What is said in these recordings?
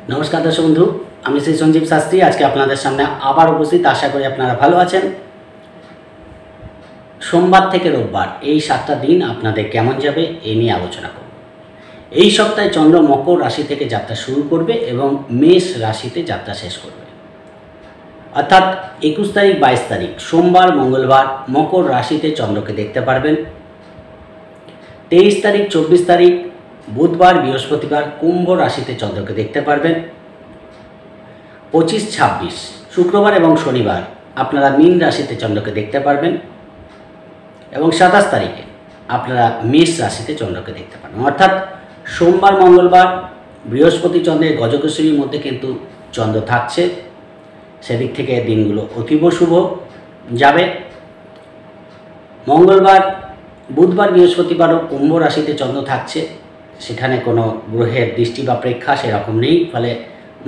नमस्कार दर्शक बंधु আমি শ্রী সঞ্জীব শাস্ত্রী আজকে আপনাদের সামনে আবার উপস্থিত। আশা করি আপনারা ভালো আছেন। সোমবার থেকে রোববার এই 7টা দিন আপনাদের কেমন যাবে এই নিয়ে আলোচনা করব। এই সপ্তাহে চন্দ্র মকর রাশি থেকে যাত্রা শুরু করবে এবং মেষ রাশিতে যাত্রা শেষ করবে। অর্থাৎ 21 তারিখ 22 তারিখ সোমবার মঙ্গলবার মকর রাশিতে চন্দ্রকে দেখতে পারবেন। 23 তারিখ 24 তারিখ বুধবার বৃহস্পতিবার কুম্ভ রাশিতে চন্দ্রকে দেখতে পারবেন। 25, 26 শুক্রবার এবং শনিবার আপনারা মীন রাশিতে চন্দ্রকে দেখতে পারবেন এবং 27 তারিখে আপনারা মেষ রাশিতে চন্দ্রকে দেখতে পারবেন। অর্থাৎ সোমবার মঙ্গলবার বৃহস্পতি চন্দ্রের গজকেশরীর মধ্যে কিন্তু চন্দ্র থাকছে, সেদিক থেকে দিনগুলো অতীব শুভ যাবে। মঙ্গলবার বুধবার বৃহস্পতিবারও কুম্ভ রাশিতে চন্দ্র থাকছে, সেখানে কোনো গ্রহের দৃষ্টি বা প্রেক্ষা সেরকম নেই, ফলে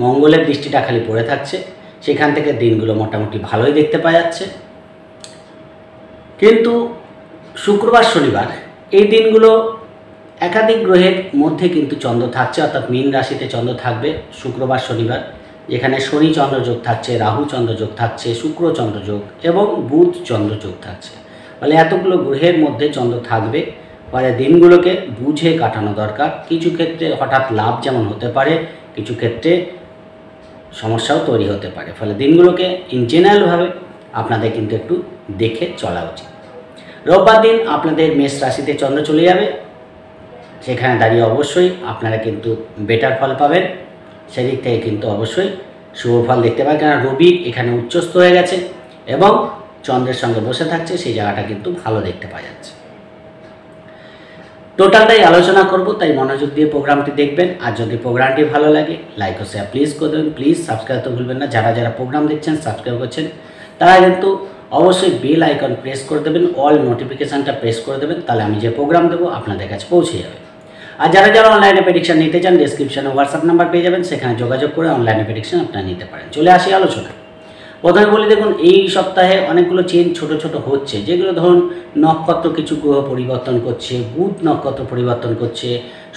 মঙ্গলের দৃষ্টিটা খালি পড়ে থাকছে, সেখান থেকে দিনগুলো মোটামুটি ভালোই দেখতে পাওয়া যাচ্ছে। কিন্তু শুক্রবার শনিবার এই দিনগুলো একাধিক গ্রহের মধ্যে কিন্তু চন্দ্র থাকছে, অর্থাৎ মীন রাশিতে চন্দ্র থাকবে শুক্রবার শনিবার, যেখানে শনি চন্দ্রযোগ থাকছে, রাহু চন্দ্রযোগ থাকছে, শুক্র চন্দ্রযোগ এবং বুধ চন্দ্রযোগ থাকছে। ফলে এতগুলো গ্রহের মধ্যে চন্দ্র থাকবে, ফলে দিনগুলোকে বুঝে কাটানো দরকার। কিছু ক্ষেত্রে হঠাৎ লাভ যেমন হতে পারে, কিছু ক্ষেত্রে সমস্যাও তৈরি হতে পারে, ফলে দিনগুলোকে ইন জেনারেলভাবে আপনাদের কিন্তু একটু দেখে চলা উচিত। রোববার দিন আপনাদের মেষ রাশিতে চন্দ্র চলে যাবে, সেখানে দাঁড়িয়ে অবশ্যই আপনারা কিন্তু বেটার ফল পাবেন, সেদিক থেকে কিন্তু অবশ্যই শুভ ফল দেখতে পাবেন, কারণ রবি এখানে উচ্চস্থ হয়ে গেছে এবং চন্দ্রের সঙ্গে বসে থাকছে, সেই জায়গাটা কিন্তু ভালো দেখতে পাওয়া যাচ্ছে। টোটালটাই আলোচনা করব, তাই মনোযোগ দিয়ে প্রোগ্রামটি দেখবেন। আর যদি প্রোগ্রামটি ভালো লাগে লাইক ও শেয়ার প্লিজ করে দেবেন। প্লিজ সাবস্ক্রাইব তো ভুলবেন না, যারা যারা প্রোগ্রাম দেখছেন সাবস্ক্রাইব করছেন তারা কিন্তু অবশ্যই বেল আইকন প্রেস করে দেবেন, অল নোটিফিকেশানটা প্রেস করে দেবেন, তাহলে আমি যে প্রোগ্রাম দেবো আপনাদের কাছে পৌঁছে যাবে। আর যারা যারা অনলাইনে প্রেডিকশন নিতে চান ডেসক্রিপশনে হোয়াটসঅ্যাপ নাম্বার পেয়ে যাবেন, সেখানে যোগাযোগ করে অনলাইনে প্রেডিকশন আপনারা নিতে পারেন। চলে আসি আলোচনা। প্রথমে বলি, দেখুন এই সপ্তাহে অনেকগুলো চেঞ্জ ছোট ছোট হচ্ছে, যেগুলো ধরুন নক্ষত্র কিছু গ্রহ পরিবর্তন করছে, বুধ নক্ষত্র পরিবর্তন করছে,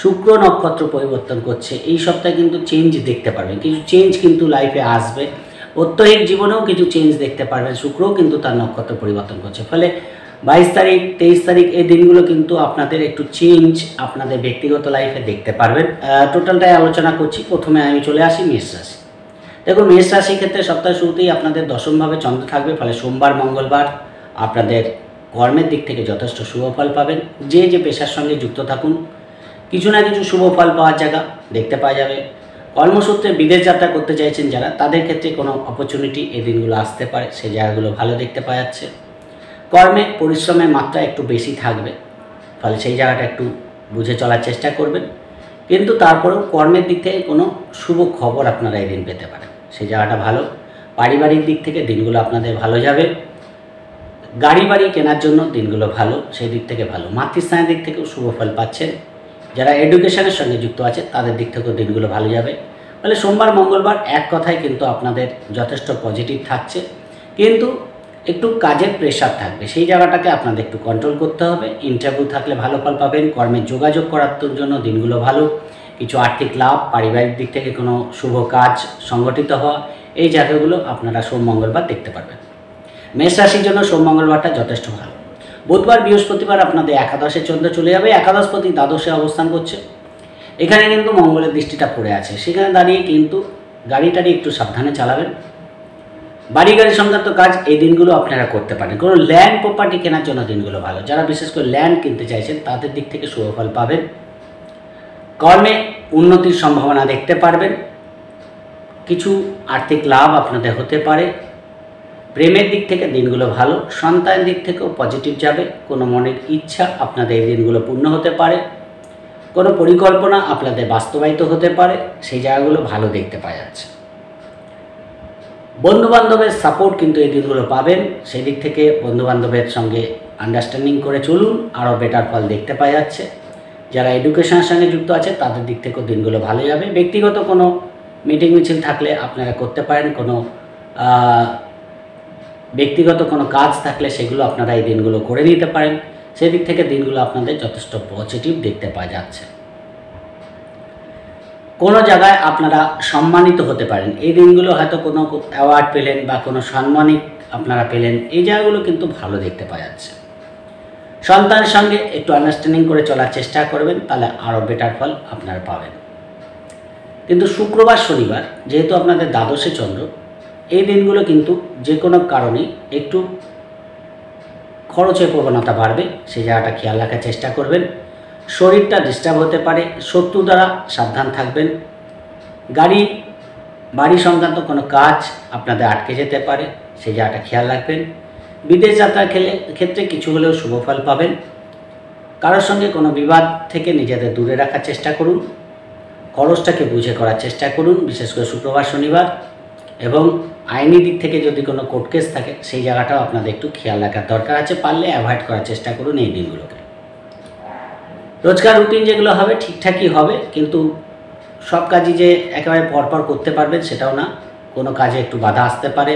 শুক্র নক্ষত্র পরিবর্তন করছে। এই সপ্তাহে কিন্তু চেঞ্জ দেখতে পারবেন, কিছু চেঞ্জ কিন্তু লাইফে আসবে। প্রত্যেক জীবনেও কিছু চেঞ্জ দেখতে পারবেন। শুক্রও কিন্তু তার নক্ষত্র পরিবর্তন করছে, ফলে 22 তারিখ 23 তারিখ এই দিনগুলো কিন্তু আপনাদের একটু চেঞ্জ আপনাদের ব্যক্তিগত লাইফে দেখতে পারবেন। টোটালটাই আলোচনা করছি। প্রথমে আমি চলে আসি মেষ রাশি। দেখুন মেষ রাশির ক্ষেত্রে সপ্তাহের শুরুতেই আপনাদের দশমভাবে চন্দ্র থাকবে, ফলে সোমবার মঙ্গলবার আপনাদের কর্মের দিক থেকে যথেষ্ট শুভ ফল পাবেন। যে যে পেশার সঙ্গে যুক্ত থাকুন কিছু না কিছু শুভ ফল পাওয়ার জায়গা দেখতে পাওয়া যাবে। কর্মসূত্রে বিদেশ যাত্রা করতে চাইছেন যারা, তাদের ক্ষেত্রে কোনো অপরচুনিটি এই দিনগুলো আসতে পারে, সেই জায়গাগুলো ভালো দেখতে পাওয়া যাচ্ছে। কর্মে পরিশ্রমের মাত্রা একটু বেশি থাকবে, ফলে সেই জায়গাটা একটু বুঝে চলার চেষ্টা করবেন। কিন্তু তারপরেও কর্মের দিক থেকে কোনো শুভ খবর আপনারা এই দিন পেতে পারেন, সেই জায়গাটা ভালো। পারিবারিক দিক থেকে দিনগুলো আপনাদের ভালো যাবে। গাড়ি বাড়ি কেনার জন্য দিনগুলো ভালো, সেই দিক থেকে ভালো। মাতৃস্থানের দিক থেকেও শুভ ফল পাচ্ছেন। যারা এডুকেশনের সঙ্গে যুক্ত আছে তাদের দিক থেকেও দিনগুলো ভালো যাবে। ফলে সোমবার মঙ্গলবার এক কথায় কিন্তু আপনাদের যথেষ্ট পজিটিভ থাকছে, কিন্তু একটু কাজের প্রেশার থাকবে, সেই জায়গাটাকে আপনাদের একটু কন্ট্রোল করতে হবে। ইন্টারভিউ থাকলে ভালো ফল পাবেন। কর্মের যোগাযোগ করার জন্য দিনগুলো ভালো। কিছু আর্থিক লাভ, পারিবারিক দিক থেকে কোনো শুভ কাজ সংগঠিত হওয়া, এই জায়গাগুলো আপনারা সোম মঙ্গলবার দেখতে পারবেন। মেষ রাশির জন্য সোম মঙ্গলবারটা যথেষ্ট ভালো। বুধবার বৃহস্পতিবার আপনাদের একাদশে চন্দ্র চলে যাবে, একাদশপতি দ্বাদশে অবস্থান করছে, এখানে কিন্তু মঙ্গলের দৃষ্টিটা পড়ে আছে, সেখানে দাঁড়িয়ে কিন্তু গাড়ি টাড়ি একটু সাবধানে চালাবেন। বাড়ি গাড়ি সংক্রান্ত কাজ এই দিনগুলো আপনারা করতে পারেন। কোনো ল্যান্ড প্রপার্টি কেনার জন্য দিনগুলো ভালো, যারা বিশেষ করে ল্যান্ড কিনতে চাইছেন তাদের দিক থেকে শুভ ফল পাবেন। কর্মে উন্নতির সম্ভাবনা দেখতে পারবেন, কিছু আর্থিক লাভ আপনাদের হতে পারে। প্রেমের দিক থেকে দিনগুলো ভালো, সন্তানের দিক থেকেও পজিটিভ যাবে। কোনো মনের ইচ্ছা আপনাদের এই দিনগুলো পূর্ণ হতে পারে, কোনো পরিকল্পনা আপনাদের বাস্তবায়িত হতে পারে, সেই জায়গাগুলো ভালো দেখতে পাওয়া যাচ্ছে। বন্ধুবান্ধবের সাপোর্ট কিন্তু এই দিনগুলো পাবেন, সেই দিক থেকে বন্ধুবান্ধবের সঙ্গে আন্ডারস্ট্যান্ডিং করে চলুন, আরও বেটার ফল দেখতে পাওয়া যাচ্ছে। যারা এডুকেশনের সঙ্গে যুক্ত আছে তাদের দিক থেকেও দিনগুলো ভালো যাবে। ব্যক্তিগত কোনো মিটিং মিছিল থাকলে আপনারা করতে পারেন, কোনো ব্যক্তিগত কোনো কাজ থাকলে সেগুলো আপনারা এই দিনগুলো করে নিতে পারেন, সেই দিক থেকে দিনগুলো আপনাদের যথেষ্ট পজিটিভ দেখতে পাওয়া যাচ্ছে। কোনো জায়গায় আপনারা সম্মানিত হতে পারেন। এই দিনগুলো হয়তো কোনো অ্যাওয়ার্ড পেলেন বা কোনো সম্মানিত আপনারা পেলেন, এই জায়গাগুলো কিন্তু ভালো দেখতে পাওয়া যাচ্ছে। সন্তানের সঙ্গে একটু আন্ডারস্ট্যান্ডিং করে চলার চেষ্টা করবেন, তাহলে আরও বেটার ফল আপনারা পাবেন। কিন্তু শুক্রবার শনিবার যেহেতু আপনাদের দ্বাদশে চন্দ্র, এই দিনগুলো কিন্তু যে কোনো কারণে একটু খরচের প্রবণতা বাড়বে, সেই জায়গাটা খেয়াল রাখার চেষ্টা করবেন। শরীরটা ডিস্টার্ব হতে পারে, শত্রু দ্বারা সাবধান থাকবেন। বাড়ি সংক্রান্ত কোনো কাজ আপনাদের আটকে যেতে পারে, সেই জায়গাটা খেয়াল রাখবেন। বিদেশ যাত্রার ক্ষেত্রে কিছু হলেও শুভ ফল পাবেন। কারোর সঙ্গে কোনো বিবাদ থেকে নিজেদের দূরে রাখার চেষ্টা করুন। খরচটাকে বুঝে করার চেষ্টা করুন, বিশেষ করে শুক্রবার শনিবার। এবং আইনি দিক থেকে যদি কোনো কোর্ট কেস থাকে, সেই জায়গাটাও আপনাদের একটু খেয়াল রাখার দরকার আছে। পারলে অ্যাভয়েড করার চেষ্টা করুন এই দিনগুলোকে। রোজকার রুটিন যেগুলো হবে ঠিকঠাকই হবে, কিন্তু সব কাজই যে একেবারে পরপর করতে পারবেন সেটাও না। কোনো কাজে একটু বাধা আসতে পারে,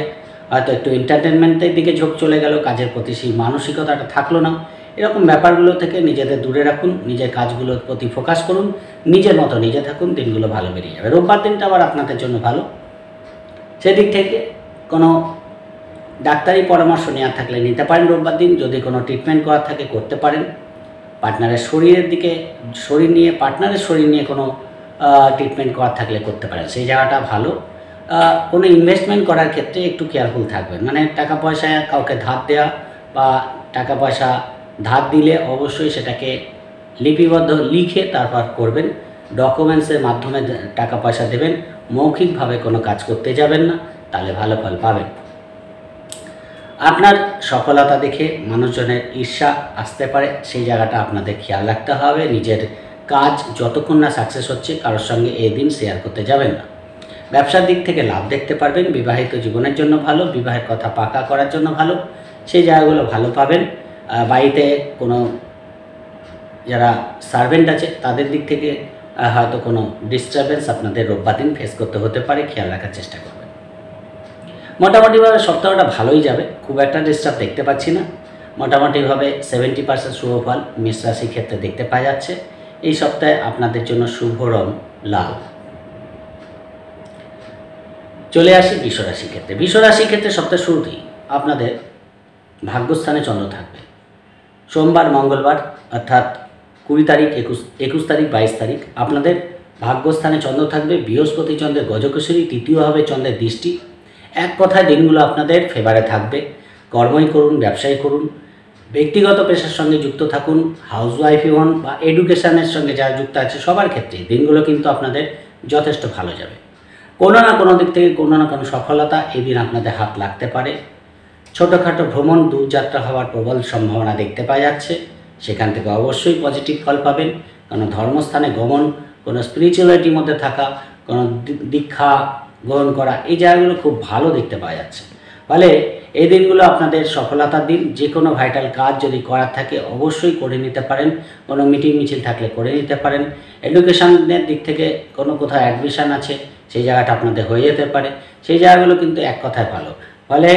হয়তো একটু এন্টারটেনমেন্টের দিকে ঝোঁক চলে গেল, কাজের প্রতি সেই মানসিকতাটা থাকলো না। এরকম ব্যাপারগুলো থেকে নিজেদের দূরে রাখুন, নিজের কাজগুলোর প্রতি ফোকাস করুন, নিজের মতো নিজে থাকুন, দিনগুলো ভালো বেরিয়ে যাবে। রোববার দিনটা আবার আপনাদের জন্য ভালো। সেদিক থেকে কোনো ডাক্তারি পরামর্শ নেওয়া থাকলে নিতে পারেন রোববার দিন। যদি কোনো ট্রিটমেন্ট করা থাকে করতে পারেন। পার্টনারের শরীর নিয়ে কোনো ট্রিটমেন্ট করা থাকলে করতে পারেন, সেই জায়গাটা ভালো। কোনো ইনভেস্টমেন্ট করার ক্ষেত্রে একটু কেয়ারফুল থাকবেন, মানে টাকা পয়সা কাউকে ধার দেওয়া বা টাকা পয়সা ধার দিলে অবশ্যই সেটাকে লিখে তারপর করবেন। ডকুমেন্টসের মাধ্যমে টাকা পয়সা দেবেন, মৌখিকভাবে কোনো কাজ করতে যাবেন না, তাহলে ভালো ফল পাবেন। আপনার সফলতা দেখে মানুষজনের ঈর্ষা আসতে পারে, সেই জায়গাটা আপনাদের খেয়াল রাখতে হবে। নিজের কাজ যতক্ষণ না সাকসেস হচ্ছে কারোর সঙ্গে এই দিন শেয়ার করতে যাবেন না। ব্যবসার দিক থেকে লাভ দেখতে পারবেন, বিবাহিত জীবনের জন্য ভালো, বিবাহের কথা পাকা করার জন্য ভালো, সেই জায়গাগুলো ভালো পাবেন। বাড়িতে কোনো যারা সার্ভেন্ট আছে তাদের দিক থেকে হয়তো কোনো ডিস্টারবেন্স আপনাদের রোববার দিন ফেস করতে হতে পারে, খেয়াল রাখার চেষ্টা করবেন। মোটামুটিভাবে সপ্তাহটা ভালোই যাবে, খুব একটা ডিস্টার্ব দেখতে পাচ্ছি না। মোটামুটিভাবে 70% শুভ ফল মেষ রাশির ক্ষেত্রে দেখতে পাওয়া যাচ্ছে। এই সপ্তাহে আপনাদের জন্য শুভ রং লাল। চলে আসি বৃষ রাশির ক্ষেত্রে। বৃষ রাশির ক্ষেত্রে সপ্তাহের শুরুতেই আপনাদের ভাগ্যস্থানে চন্দ্র থাকবে। সোমবার মঙ্গলবার অর্থাৎ 20 তারিখ, 21 তারিখ, 22 তারিখ আপনাদের ভাগ্যস্থানে চন্দ্র থাকবে। বৃহস্পতি চন্দ্রের গজকেশরী, তৃতীয় হবে চন্দ্রের দৃষ্টি। এক কথায় দিনগুলো আপনাদের ফেভারে থাকবে। কর্মই করুন, ব্যবসায়ী করুন, ব্যক্তিগত পেশার সঙ্গে যুক্ত থাকুন, হাউসওয়াইফই হন বা এডুকেশনের সঙ্গে যারা যুক্ত আছে সবার ক্ষেত্রে দিনগুলো কিন্তু আপনাদের যথেষ্ট ভালো যাবে। কোনো না কোনো দিক থেকে কোনো না কোনো সফলতা এই দিন আপনাদের হাত লাগতে পারে। ছোটোখাটো ভ্রমণ, দূরযাত্রা হওয়ার প্রবল সম্ভাবনা দেখতে পাওয়া যাচ্ছে। সেখান থেকে অবশ্যই পজিটিভ ফল পাবেন। কোনো ধর্মস্থানে গমন, কোনো স্পিরিচুয়ালিটির মধ্যে থাকা, কোনো দীক্ষা গ্রহণ করা, এই জায়গাগুলো খুব ভালো দেখতে পাওয়া যাচ্ছে। ফলে এই দিনগুলো আপনাদের সফলতার দিন। যে কোনো ভাইটাল কাজ যদি করার থাকে অবশ্যই করে নিতে পারেন। কোনো মিটিং মিছিল থাকলে করে নিতে পারেন। এডুকেশনের দিক থেকে কোনো কোথাও অ্যাডমিশান আছে, সেই জায়গাটা আপনাদের হয়ে যেতে পারে। সেই জায়গাগুলো কিন্তু এক কথায় ভালো। ফলে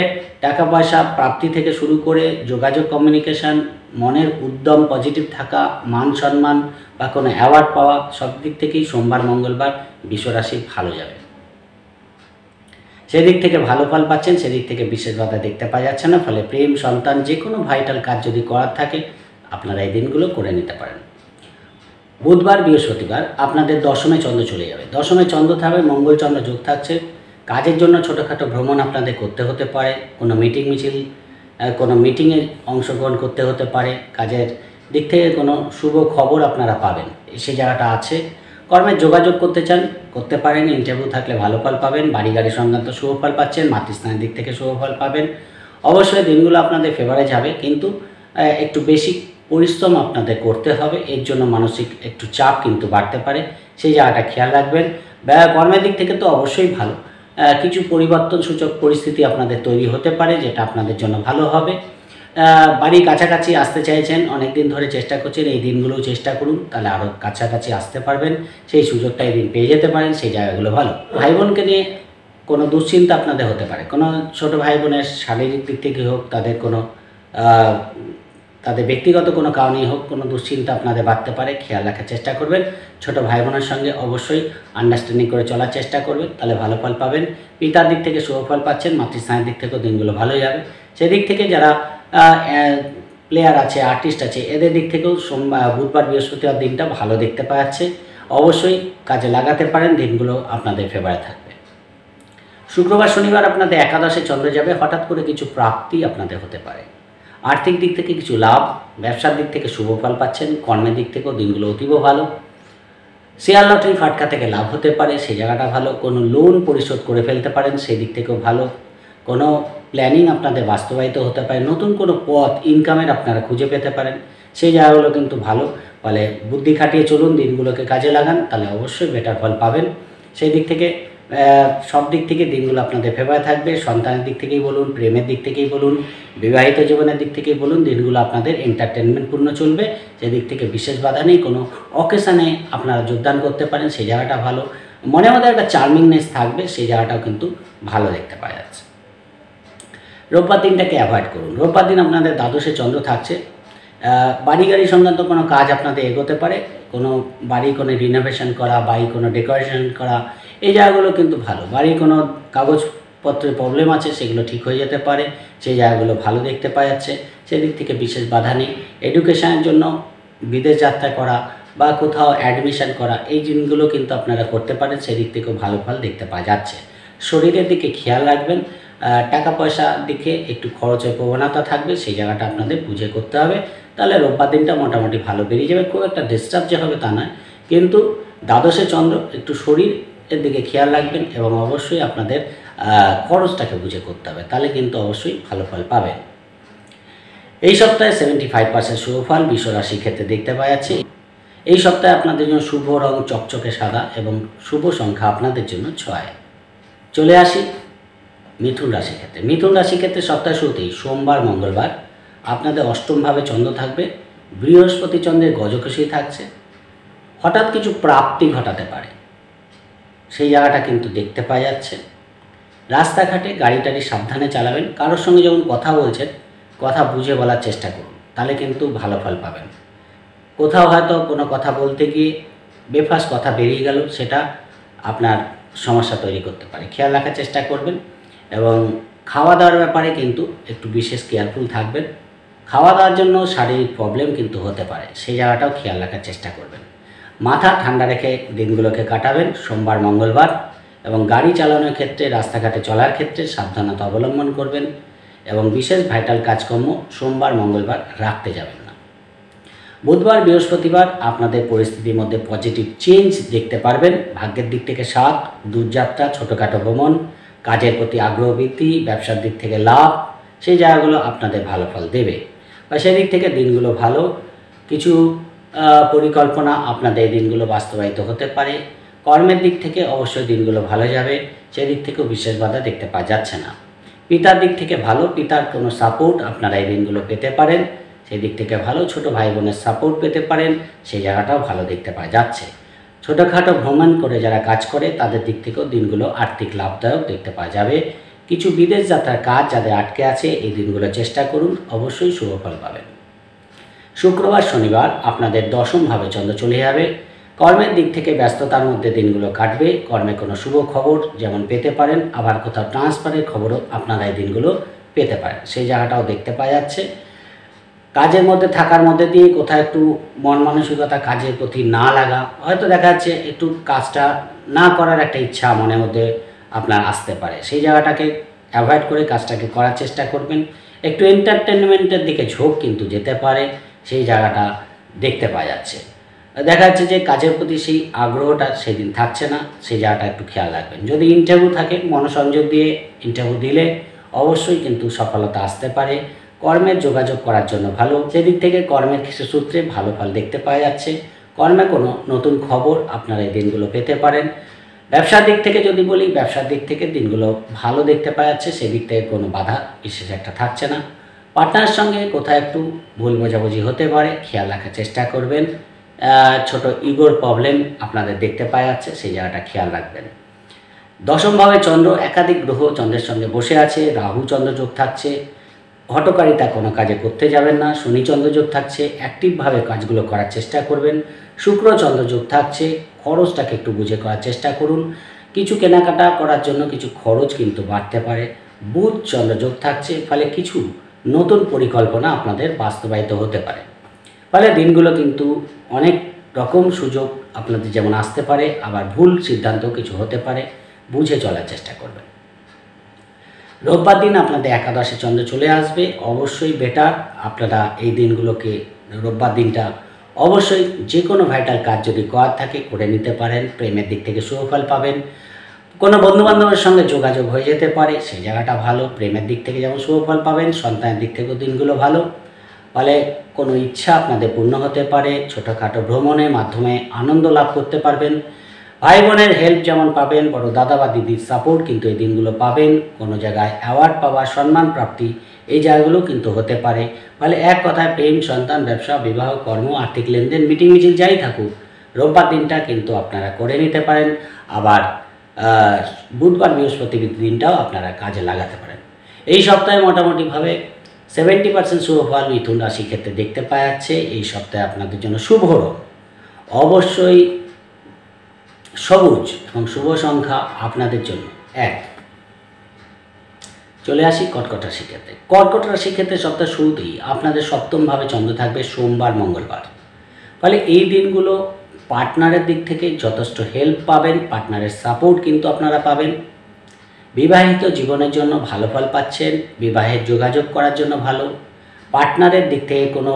টাকা পয়সা প্রাপ্তি থেকে শুরু করে যোগাযোগ, কমিউনিকেশান, মনের উদ্যম, পজিটিভ থাকা, মান সম্মান বা কোনো অ্যাওয়ার্ড পাওয়া, সব দিক থেকেই সোমবার মঙ্গলবার বৃষ রাশি ভালো যাবে। সেদিক থেকে ভালো ফল পাচ্ছেন, সেদিক থেকে বিশেষ বাধা দেখতে পাওয়া যাচ্ছে না। ফলে প্রেম, সন্তান, যে কোনো ভাইটাল কাজ যদি করার থাকে আপনারা এই দিনগুলো করে নিতে পারেন। বুধবার বৃহস্পতিবার আপনাদের দশমে চন্দ্র চলে যাবে। দশমে চন্দ্র থাকবে, মঙ্গল চন্দ্র যোগ থাকছে। কাজের জন্য ছোটোখাটো ভ্রমণ আপনাদের করতে হতে পারে। কোনো মিটিং মিছিল, কোনো মিটিংয়ে অংশগ্রহণ করতে হতে পারে। কাজের দিক থেকে কোনো শুভ খবর আপনারা পাবেন, সেই জায়গাটা আছে। কর্মের যোগাযোগ করতে চান করতে পারেন। ইন্টারভিউ থাকলে ভালো ফল পাবেন। বাড়ি গাড়ি সংক্রান্ত শুভ ফল পাচ্ছেন। মাতৃস্থানের দিক থেকে শুভ ফল পাবেন। অবশ্যই দিনগুলো আপনাদের ফেভারে যাবে, কিন্তু একটু বেশি পরিশ্রম আপনাদের করতে হবে। এর জন্য মানসিক একটু চাপ কিন্তু বাড়তে পারে, সেই জায়গাটা খেয়াল রাখবেন। কর্মের দিক থেকে তো অবশ্যই ভালো। কিছু পরিবর্তন সূচক পরিস্থিতি আপনাদের তৈরি হতে পারে, যেটা আপনাদের জন্য ভালো হবে। বাড়ির কাছাকাছি আসতে চাইছেন, অনেক দিন ধরে চেষ্টা করছেন, এই দিনগুলোও চেষ্টা করুন, তাহলে আরও কাছাকাছি আসতে পারবেন। সেই সুযোগটা এই দিন পেয়ে যেতে পারেন, সেই জায়গাগুলো ভালো। ভাই বোনকে নিয়ে কোনো দুশ্চিন্তা আপনাদের হতে পারে। কোনো ছোটো ভাই বোনের শারীরিক দিক থেকে হোক, তাদের কোনো তাদের ব্যক্তিগত কোনো কারণেই হোক কোনো দুশ্চিন্তা আপনাদের বাড়তে পারে, খেয়াল রাখার চেষ্টা করবেন। ছোট ভাই বোনের সঙ্গে অবশ্যই আন্ডারস্ট্যান্ডিং করে চলার চেষ্টা করবেন, তাহলে ভালো ফল পাবেন। পিতার দিক থেকে শুভ ফল পাচ্ছেন, মাতৃস্থানের দিক থেকেও দিনগুলো ভালো যাবে। সেদিক থেকে যারা প্লেয়ার আছে, আর্টিস্ট আছে, এদের দিক থেকেও বুধবার বৃহস্পতিবার দিনটা ভালো দেখতে পাওয়া যাচ্ছে। অবশ্যই কাজে লাগাতে পারেন, দিনগুলো আপনাদের ফেভারে থাকবে। শুক্রবার শনিবার আপনাদের একাদশে চন্দ্র যাবে, হঠাৎ করে কিছু প্রাপ্তি আপনাদের হতে পারে। আর্থিক দিক থেকে কিছু লাভ, ব্যবসার দিক থেকে শুভ ফল পাচ্ছেন, কর্মের দিক থেকেও দিনগুলো অতীব ভালো। শেয়ার লটারি ফাটকা থেকে লাভ হতে পারে, সেই জায়গাটা ভালো। কোনো লোন পরিশোধ করে ফেলতে পারেন, সেই দিক থেকেও ভালো। কোনো প্ল্যানিং আপনাদের বাস্তবায়িত হতে পারে, নতুন কোনো পথ ইনকামের আপনারা খুঁজে পেতে পারেন, সেই জায়গাগুলো কিন্তু ভালো। ফলে বুদ্ধি খাটিয়ে চলুন, দিনগুলোকে কাজে লাগান, তাহলে অবশ্যই বেটার ফল পাবেন। সেই দিক থেকে সব দিক থেকে দিনগুলো আপনাদের ফেভারে থাকবে। সন্তানের দিক থেকেই বলুন, প্রেমের দিক থেকেই বলুন, বিবাহিত জীবনের দিক থেকেই বলুন, দিনগুলো আপনাদের এন্টারটেনমেন্টপূর্ণ চলবে। সেদিক থেকে বিশেষ বাধা নেই। কোনো অকেশানে আপনারা যোগদান করতে পারেন, সেই জায়গাটা ভালো। মনে মধ্যে একটা চার্মিংনেস থাকবে, সেই জায়গাটাও কিন্তু ভালো দেখতে পাওয়া যাচ্ছে। রোববার দিনটাকে অ্যাভয়েড করুন। রোববার দিন আপনাদের দ্বাদশে চন্দ্র থাকছে, বাড়ি গাড়ি সংক্রান্ত কোনো কাজ আপনাদের এগোতে পারে। কোনো বাড়ি কোনো রিনোভেশন করা, বাড়ি কোনো ডেকোরেশন করা, এই জায়গাগুলো কিন্তু ভালো। বাড়ির কোনো কাগজপত্রের প্রবলেম আছে, সেগুলো ঠিক হয়ে যেতে পারে, সেই জায়গাগুলো ভালো দেখতে পাওয়া যাচ্ছে। সেদিক থেকে বিশেষ বাধা নেই। এডুকেশনের জন্য বিদেশ যাত্রা করা বা কোথাও অ্যাডমিশন করা, এই জিনিসগুলো কিন্তু আপনারা করতে পারেন, সেদিক থেকেও ভালো ফল দেখতে পাওয়া যাচ্ছে। শরীরের দিকে খেয়াল রাখবেন, টাকা পয়সার দিকে একটু খরচের প্রবণতা থাকবে, সেই জায়গাটা আপনাদের বুঝে করতে হবে। তাহলে রোববার দিনটা মোটামুটি ভালো বেরিয়ে যাবে। খুব একটা ডিস্টার্ব যে হবে তা নয়, কিন্তু দ্বাদশে চন্দ্র, একটু শরীরের দিকে খেয়াল রাখবেন এবং অবশ্যই আপনাদের খরচটাকে বুঝে করতে হবে, তাহলে কিন্তু অবশ্যই ভালো ফল পাবেন। এই সপ্তাহে 75% শুভ ফল বৃষ রাশির ক্ষেত্রে দেখতে পাওয়া যাচ্ছে। এই সপ্তাহে আপনাদের জন্য শুভ রং চকচকে সাদা এবং শুভ সংখ্যা আপনাদের জন্য 6। চলে আসি মিথুন রাশির ক্ষেত্রে। মিথুন রাশির ক্ষেত্রে সপ্তাহ শুরুতেই সোমবার মঙ্গলবার আপনাদের অষ্টমভাবে চন্দ্র থাকবে, বৃহস্পতি চন্দ্রের গজকেশী থাকছে। হঠাৎ কিছু প্রাপ্তি ঘটাতে পারে, সেই জায়গাটা কিন্তু দেখতে পাওয়া যাচ্ছে। রাস্তাঘাটে গাড়ি টাড়ি সাবধানে চালাবেন। কারোর সঙ্গে যখন কথা বলছেন, কথা বুঝে বলার চেষ্টা করুন, তাহলে কিন্তু ভালো ফল পাবেন। কোথাও হয়তো কোনো কথা বলতে গিয়ে বেফাস কথা বেরিয়ে গেল, সেটা আপনার সমস্যা তৈরি করতে পারে, খেয়াল রাখার চেষ্টা করবেন। এবং খাওয়া দাওয়ার ব্যাপারে কিন্তু একটু বিশেষ কেয়ারফুল থাকবেন। খাওয়া দাওয়ার জন্য শারীরিক প্রবলেম কিন্তু হতে পারে, সেই জায়গাটাও খেয়াল রাখার চেষ্টা করবেন। মাথা ঠান্ডা রেখে দিনগুলোকে কাটাবেন সোমবার মঙ্গলবার। এবং গাড়ি চালানোর ক্ষেত্রে, রাস্তাঘাটে চলার ক্ষেত্রে সাবধানতা অবলম্বন করবেন এবং বিশেষ ভাইটাল কাজকর্ম সোমবার মঙ্গলবার রাখতে যাবেন না। বুধবার বৃহস্পতিবার আপনাদের পরিস্থিতির মধ্যে পজিটিভ চেঞ্জ দেখতে পারবেন। ভাগ্যের দিক থেকে 7, দূরযাত্রা, ছোটোখাটো ভ্রমণ, কাজের প্রতি আগ্রহ বৃদ্ধি, ব্যবসার দিক থেকে লাভ, সেই জায়গাগুলো আপনাদের ভালো ফল দেবে। বা সেদিক থেকে দিনগুলো ভালো। কিছু পরিকল্পনা আপনাদের এই দিনগুলো বাস্তবায়িত হতে পারে। কর্মের দিক থেকে অবশ্যই দিনগুলো ভালো যাবে, সেদিক থেকেও বিশেষ বাধা দেখতে পাওয়া যাচ্ছে না। পিতার দিক থেকে ভালো, পিতার কোনো সাপোর্ট আপনারা এই দিনগুলো পেতে পারেন, সেই দিক থেকে ভালো। ছোট ভাই বোনের সাপোর্ট পেতে পারেন, সেই জায়গাটাও ভালো দেখতে পাওয়া যাচ্ছে। ছোটোখাটো ভ্রমণ করে যারা কাজ করে, তাদের দিক থেকেও দিনগুলো আর্থিক লাভদায়ক দেখতে পাওয়া যাবে। কিছু বিদেশ যাত্রার কাজ যাদের আটকে আছে, এই দিনগুলো চেষ্টা করুন, অবশ্যই শুভ ফল পাবেন। শুক্রবার শনিবার আপনাদের দশমভাবে চন্দ্র চলে যাবে। কর্মের দিক থেকে ব্যস্ততার মধ্যে দিনগুলো কাটবে। কর্মে কোনো শুভ খবর যেমন পেতে পারেন, আবার কোথাও ট্রান্সফারের খবরও আপনারা এই দিনগুলো পেতে পারেন, সেই জায়গাটাও দেখতে পাওয়া যাচ্ছে। কাজের মধ্যে থাকার মধ্যে দিয়ে কোথাও একটু মন মানসিকতা কাজের প্রতি না লাগা, হয়তো দেখা যাচ্ছে একটু কাজটা না করার একটা ইচ্ছা মনের মধ্যে আপনার আসতে পারে, সেই জায়গাটাকে অ্যাভয়েড করে কাজটাকে করার চেষ্টা করবেন। একটু এন্টারটেনমেন্টের দিকে ঝোঁক কিন্তু যেতে পারে, সেই জায়গাটা দেখতে পাওয়া যাচ্ছে। দেখা যাচ্ছে যে কাজের প্রতি সেই আগ্রহটা সেদিন থাকছে না, সেই জায়গাটা একটু খেয়াল রাখবেন। যদি ইন্টারভিউ থাকে, মনোসংযোগ দিয়ে ইন্টারভিউ দিলে অবশ্যই কিন্তু সফলতা আসতে পারে। কর্মের যোগাযোগ করার জন্য ভালো, সেদিক থেকে কর্মের কিছু সূত্রে ভালো ফল দেখতে পাওয়া যাচ্ছে। কর্মে কোনো নতুন খবর আপনারা এই দিনগুলো পেতে পারেন। ব্যবসার দিক থেকে যদি বলি, ব্যবসার দিক থেকে দিনগুলো ভালো দেখতে পাওয়া যাচ্ছে, সেদিক থেকে কোনো বাধা বিশেষ একটা থাকছে না। পার্টনারের সঙ্গে কোথাও একটু ভুল বোঝাবুঝি হতে পারে, খেয়াল রাখার চেষ্টা করবেন। ছোট ইগোর প্রবলেম আপনাদের দেখতে পাওয়া যাচ্ছে, সেই জায়গাটা খেয়াল রাখবেন। দশমভাবে চন্দ্র, একাধিক গ্রহ চন্দ্রের সঙ্গে বসে আছে, রাহু চন্দ্র যোগ থাকছে। হঠকারিতা কোনো কাজে করতে যাবেন না। শনি চন্দ্রযোগ থাকছে, অ্যাক্টিভভাবে কাজগুলো করার চেষ্টা করবেন। শুক্র চন্দ্রযোগ থাকছে, খরচটাকে একটু বুঝে করার চেষ্টা করুন। কিছু কেনাকাটা করার জন্য কিছু খরচ কিন্তু বাড়তে পারে। বুধ চন্দ্রযোগ থাকছে, ফলে কিছু নতুন পরিকল্পনা আপনাদের বাস্তবায়িত হতে পারে। ফলে দিনগুলো কিন্তু অনেক রকম সুযোগ আপনাদের যেমন আসতে পারে, আবার ভুল সিদ্ধান্ত কিছু হতে পারে, বুঝে চলার চেষ্টা করবেন। রোববার দিন আপনাদের একাদশে চন্দ্র চলে আসবে, অবশ্যই বেটার আপনারা এই দিনগুলোকে, রোববার দিনটা অবশ্যই যে কোনো ভাইটাল কাজ যদি করার থাকে করে নিতে পারেন। প্রেমের দিক থেকে সুফল পাবেন, কোনো বন্ধুবান্ধবের সঙ্গে যোগাযোগ হয়ে যেতে পারে, সেই জায়গাটা ভালো। প্রেমের দিক থেকে যেমন সুফল পাবেন, সন্তানের দিক থেকেও দিনগুলো ভালো। ফলে কোনো ইচ্ছা আপনাদের পূর্ণ হতে পারে, ছোটোখাটো ভ্রমণের মাধ্যমে আনন্দ লাভ করতে পারবেন। ভাই বোনের হেল্প যেমন পাবেন, বড় দাদা বা দিদির সাপোর্ট কিন্তু এই দিনগুলো পাবেন। কোনো জায়গায় অ্যাওয়ার্ড পাওয়া, সম্মান প্রাপ্তি, এই জায়গাগুলো কিন্তু হতে পারে। ফলে এক কথায় প্রেম, সন্তান, ব্যবসা, বিবাহ, কর্ম, আর্থিক লেনদেন, মিটিং মিছিল যাই থাকুক, রোববার দিনটা কিন্তু আপনারা করে নিতে পারেন। আবার বুধবার বৃহস্পতিবার দিনটাও আপনারা কাজে লাগাতে পারেন। এই সপ্তাহে মোটামুটিভাবে 70% শুভ ফল মিথুন রাশি ক্ষেত্রে দেখতে পাওয়া যাচ্ছে। এই সপ্তাহে আপনাদের জন্য শুভ রং অবশ্যই সবুজ এবং শুভ সংখ্যা আপনাদের জন্য 1। চলে আসি কর্কট রাশি ক্ষেত্রে। কর্কট রাশি ক্ষেত্রে সপ্তাহ শুরুতেই আপনাদের সপ্তমভাবে চন্দ্র থাকবে সোমবার, মঙ্গলবার। ফলে এই দিনগুলো পার্টনারের দিক থেকে যথেষ্ট হেল্প পাবেন, পার্টনারের সাপোর্ট কিন্তু আপনারা পাবেন। বিবাহিত জীবনের জন্য ভালো ফল পাচ্ছেন, বিবাহের যোগাযোগ করার জন্য ভালো। পার্টনারের দিক থেকে কোনো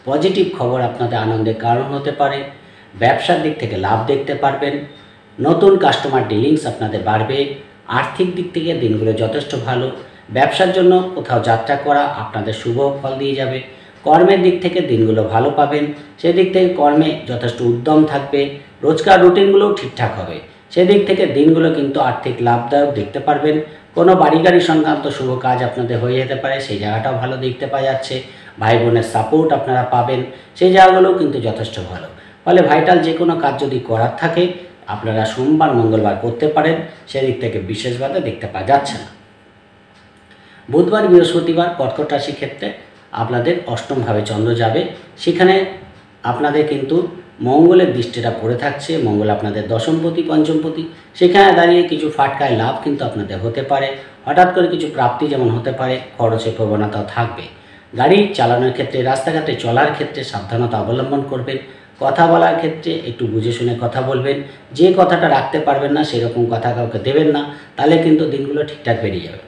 পজিটিভ খবর আপনাদের আনন্দের কারণ হতে পারে। ব্যবসার দিক থেকে লাভ দেখতে পারবেন, নতুন কাস্টমার ডিলিংস আপনাদের বাড়বে। আর্থিক দিক থেকে দিনগুলো যথেষ্ট ভালো। ব্যবসার জন্য কোথাও যাত্রা করা আপনাদের শুভ ফল দিয়ে যাবে। কর্মের দিক থেকে দিনগুলো ভালো পাবেন, সেদিক থেকে কর্মে যথেষ্ট উদ্যম থাকবে। রোজকার রুটিনগুলোও ঠিকঠাক হবে, সেদিক থেকে দিনগুলো কিন্তু আর্থিক লাভদায়ক দেখতে পারবেন। কোনো বাড়ি গাড়ি সংক্রান্ত শুভ কাজ আপনাদের হয়ে যেতে পারে, সেই জায়গাটাও ভালো দেখতে পাওয়া যাচ্ছে। ভাই বোনের সাপোর্ট আপনারা পাবেন, সেই জায়গাগুলোও কিন্তু যথেষ্ট ভালো। ফলে ভাইটাল যে কোনো কাজ যদি করার থাকে আপনারা সোমবার, মঙ্গলবার করতে পারেন, সেদিক থেকে বিশেষভাবে দেখতে পাওয়া যাচ্ছে না। বুধবার, বৃহস্পতিবার কর্কট রাশি ক্ষেত্রে আপনাদের অষ্টমভাবে চন্দ্র যাবে, সেখানে আপনাদের কিন্তু মঙ্গলের দৃষ্টিটা পড়ে থাকছে। মঙ্গল আপনাদের দশমপতি, পঞ্চমপতি, সেখানে দাঁড়িয়ে কিছু ফাটকায় লাভ কিন্তু আপনাদের হতে পারে। হঠাৎ করে কিছু প্রাপ্তি যেমন হতে পারে, খরচের প্রবণতাও থাকবে। গাড়ি চালানোর ক্ষেত্রে, রাস্তাঘাটে চলার ক্ষেত্রে সাবধানতা অবলম্বন করবেন। কথা বলার ক্ষেত্রে একটু বুঝে শুনে কথা বলবেন। যে কথাটা রাখতে পারবেন না সেরকম কথা কাউকে দেবেন না, তাহলে কিন্তু দিনগুলো ঠিকঠাক বেরিয়ে যাবে।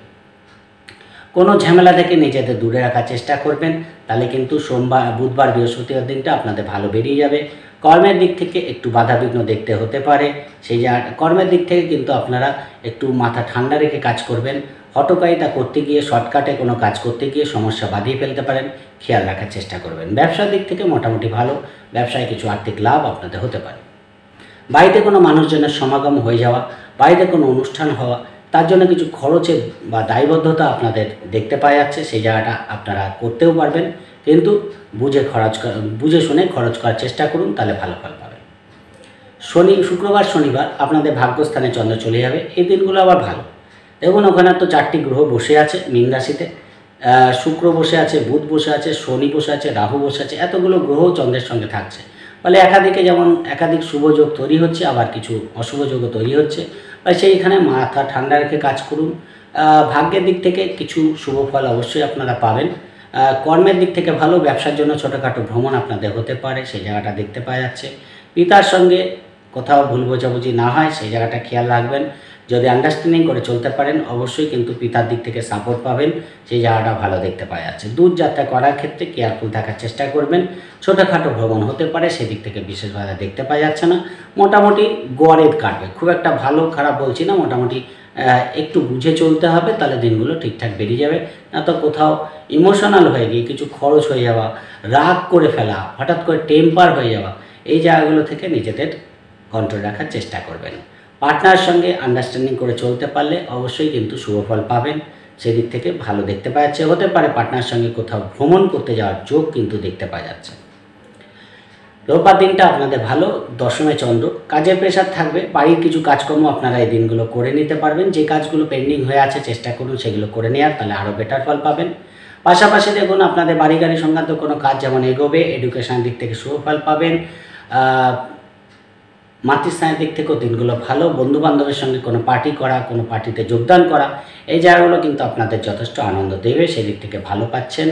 কোনো ঝামেলা থেকে নিজেদের দূরে রাখার চেষ্টা করবেন, তাহলে কিন্তু সোমবার, বুধবার, বৃহস্পতিবার দিনটা আপনাদের ভালো বেরিয়ে যাবে। কর্মের দিক থেকে একটু বাধাবিঘ্ন দেখতে হতে পারে, সেই জায়গা কর্মের দিক থেকে কিন্তু আপনারা একটু মাথা ঠান্ডা রেখে কাজ করবেন। হঠকারিতা করতে গিয়ে, শর্টকাটে কোনো কাজ করতে গিয়ে সমস্যা বাঁধিয়ে ফেলতে পারেন, খেয়াল রাখার চেষ্টা করবেন। ব্যবসার দিক থেকে মোটামুটি ভালো, ব্যবসায় কিছু আর্থিক লাভ আপনাদের হতে পারে। বাড়িতে কোনো মানুষজনের সমাগম হয়ে যাওয়া, বাড়িতে কোনো অনুষ্ঠান হওয়া, তার জন্য কিছু খরচের বা দায়বদ্ধতা আপনাদের দেখতে পাওয়া যাচ্ছে, সেই জায়গাটা আপনারা করতেও পারবেন, কিন্তু বুঝে শুনে খরচ করার চেষ্টা করুন, তাহলে ভালো ফল পাবেন। শুক্রবার, শনিবার আপনাদের ভাগ্যস্থানে চন্দ্র চলে যাবে, এই দিনগুলো আবার ভালো। দেখুন ওখানে তো 4টি গ্রহ বসে আছে মীন রাশিতে, শুক্র বসে আছে, বুধ বসে আছে, শনি বসে আছে, রাহু বসে আছে, এতগুলো গ্রহ চন্দ্রের সঙ্গে থাকছে। ফলে একাধিক শুভযোগ তৈরি হচ্ছে, আবার কিছু অশুভ যোগও তৈরি হচ্ছে। সেইখানে মাথা ঠান্ডা রেখে কাজ করুন। ভাগ্যের দিক থেকে কিছু শুভ ফল অবশ্যই আপনারা পাবেন। কর্মের দিক থেকে ভালো, ব্যবসার জন্য ছোটোখাটো ভ্রমণ আপনাদের হতে পারে, সেই জায়গাটা দেখতে পাওয়া যাচ্ছে। পিতার সঙ্গে কোথাও ভুল বোঝাবুঝি না হয় সেই জায়গাটা খেয়াল রাখবেন। যদি আন্ডারস্ট্যান্ডিং করে চলতে পারেন অবশ্যই কিন্তু পিতার দিক থেকে সাপোর্ট পাবেন, সেই জায়গাটা ভালো দেখতে পাওয়া যাচ্ছে। দূর যাত্রা করার ক্ষেত্রে কেয়ারফুল থাকার চেষ্টা করবেন। ছোটোখাটো ভ্রমণ হতে পারে, সেদিক থেকে বিশেষভাবে দেখতে পাওয়া যাচ্ছে না। মোটামুটি গড়ের কাটবে, খুব একটা ভালো খারাপ বলছি না, মোটামুটি একটু বুঝে চলতে হবে, তাহলে দিনগুলো ঠিকঠাক বেরিয়ে যাবে। না তো কোথাও ইমোশনাল হয়ে গিয়ে কিছু খরচ হয়ে যাওয়া, রাগ করে ফেলা, হঠাৎ করে টেম্পার হয়ে যাওয়া, এই জায়গাগুলো থেকে নিজেদের কন্ট্রোল রাখার চেষ্টা করবেন। পার্টনারের সঙ্গে আন্ডারস্ট্যান্ডিং করে চলতে পারলে অবশ্যই কিন্তু শুভফল পাবেন, সেদিক থেকে ভালো দেখতে পাওয়া যাচ্ছে। হতে পারে পার্টনারের সঙ্গে কোথাও ভ্রমণ করতে যাওয়ার যোগ কিন্তু দেখতে পাওয়া যাচ্ছে। রোববার দিনটা আপনাদের ভালো, দশমে চন্দ্র, কাজের প্রেশার থাকবে, বাড়ির কিছু কাজকর্ম আপনারা এই দিনগুলো করে নিতে পারবেন। যে কাজগুলো পেন্ডিং হয়ে আছে চেষ্টা করুন সেগুলো করে নেওয়ার, তাহলে আরও বেটার ফল পাবেন। পাশাপাশি দেখুন আপনাদের বাড়ি গাড়ি সংক্রান্ত কোনো কাজ যেমন এগোবে, এডুকেশনের দিক থেকে শুভ ফল পাবেন, মাতৃস্থানের দিক থেকেও দিনগুলো ভালো, বন্ধুবান্ধবের সঙ্গে কোনো পার্টি করা, কোনো পার্টিতে যোগদান করা, এই জায়গাগুলো কিন্তু আপনাদের যথেষ্ট আনন্দ দেবে, সেদিক থেকে ভালো পাচ্ছেন।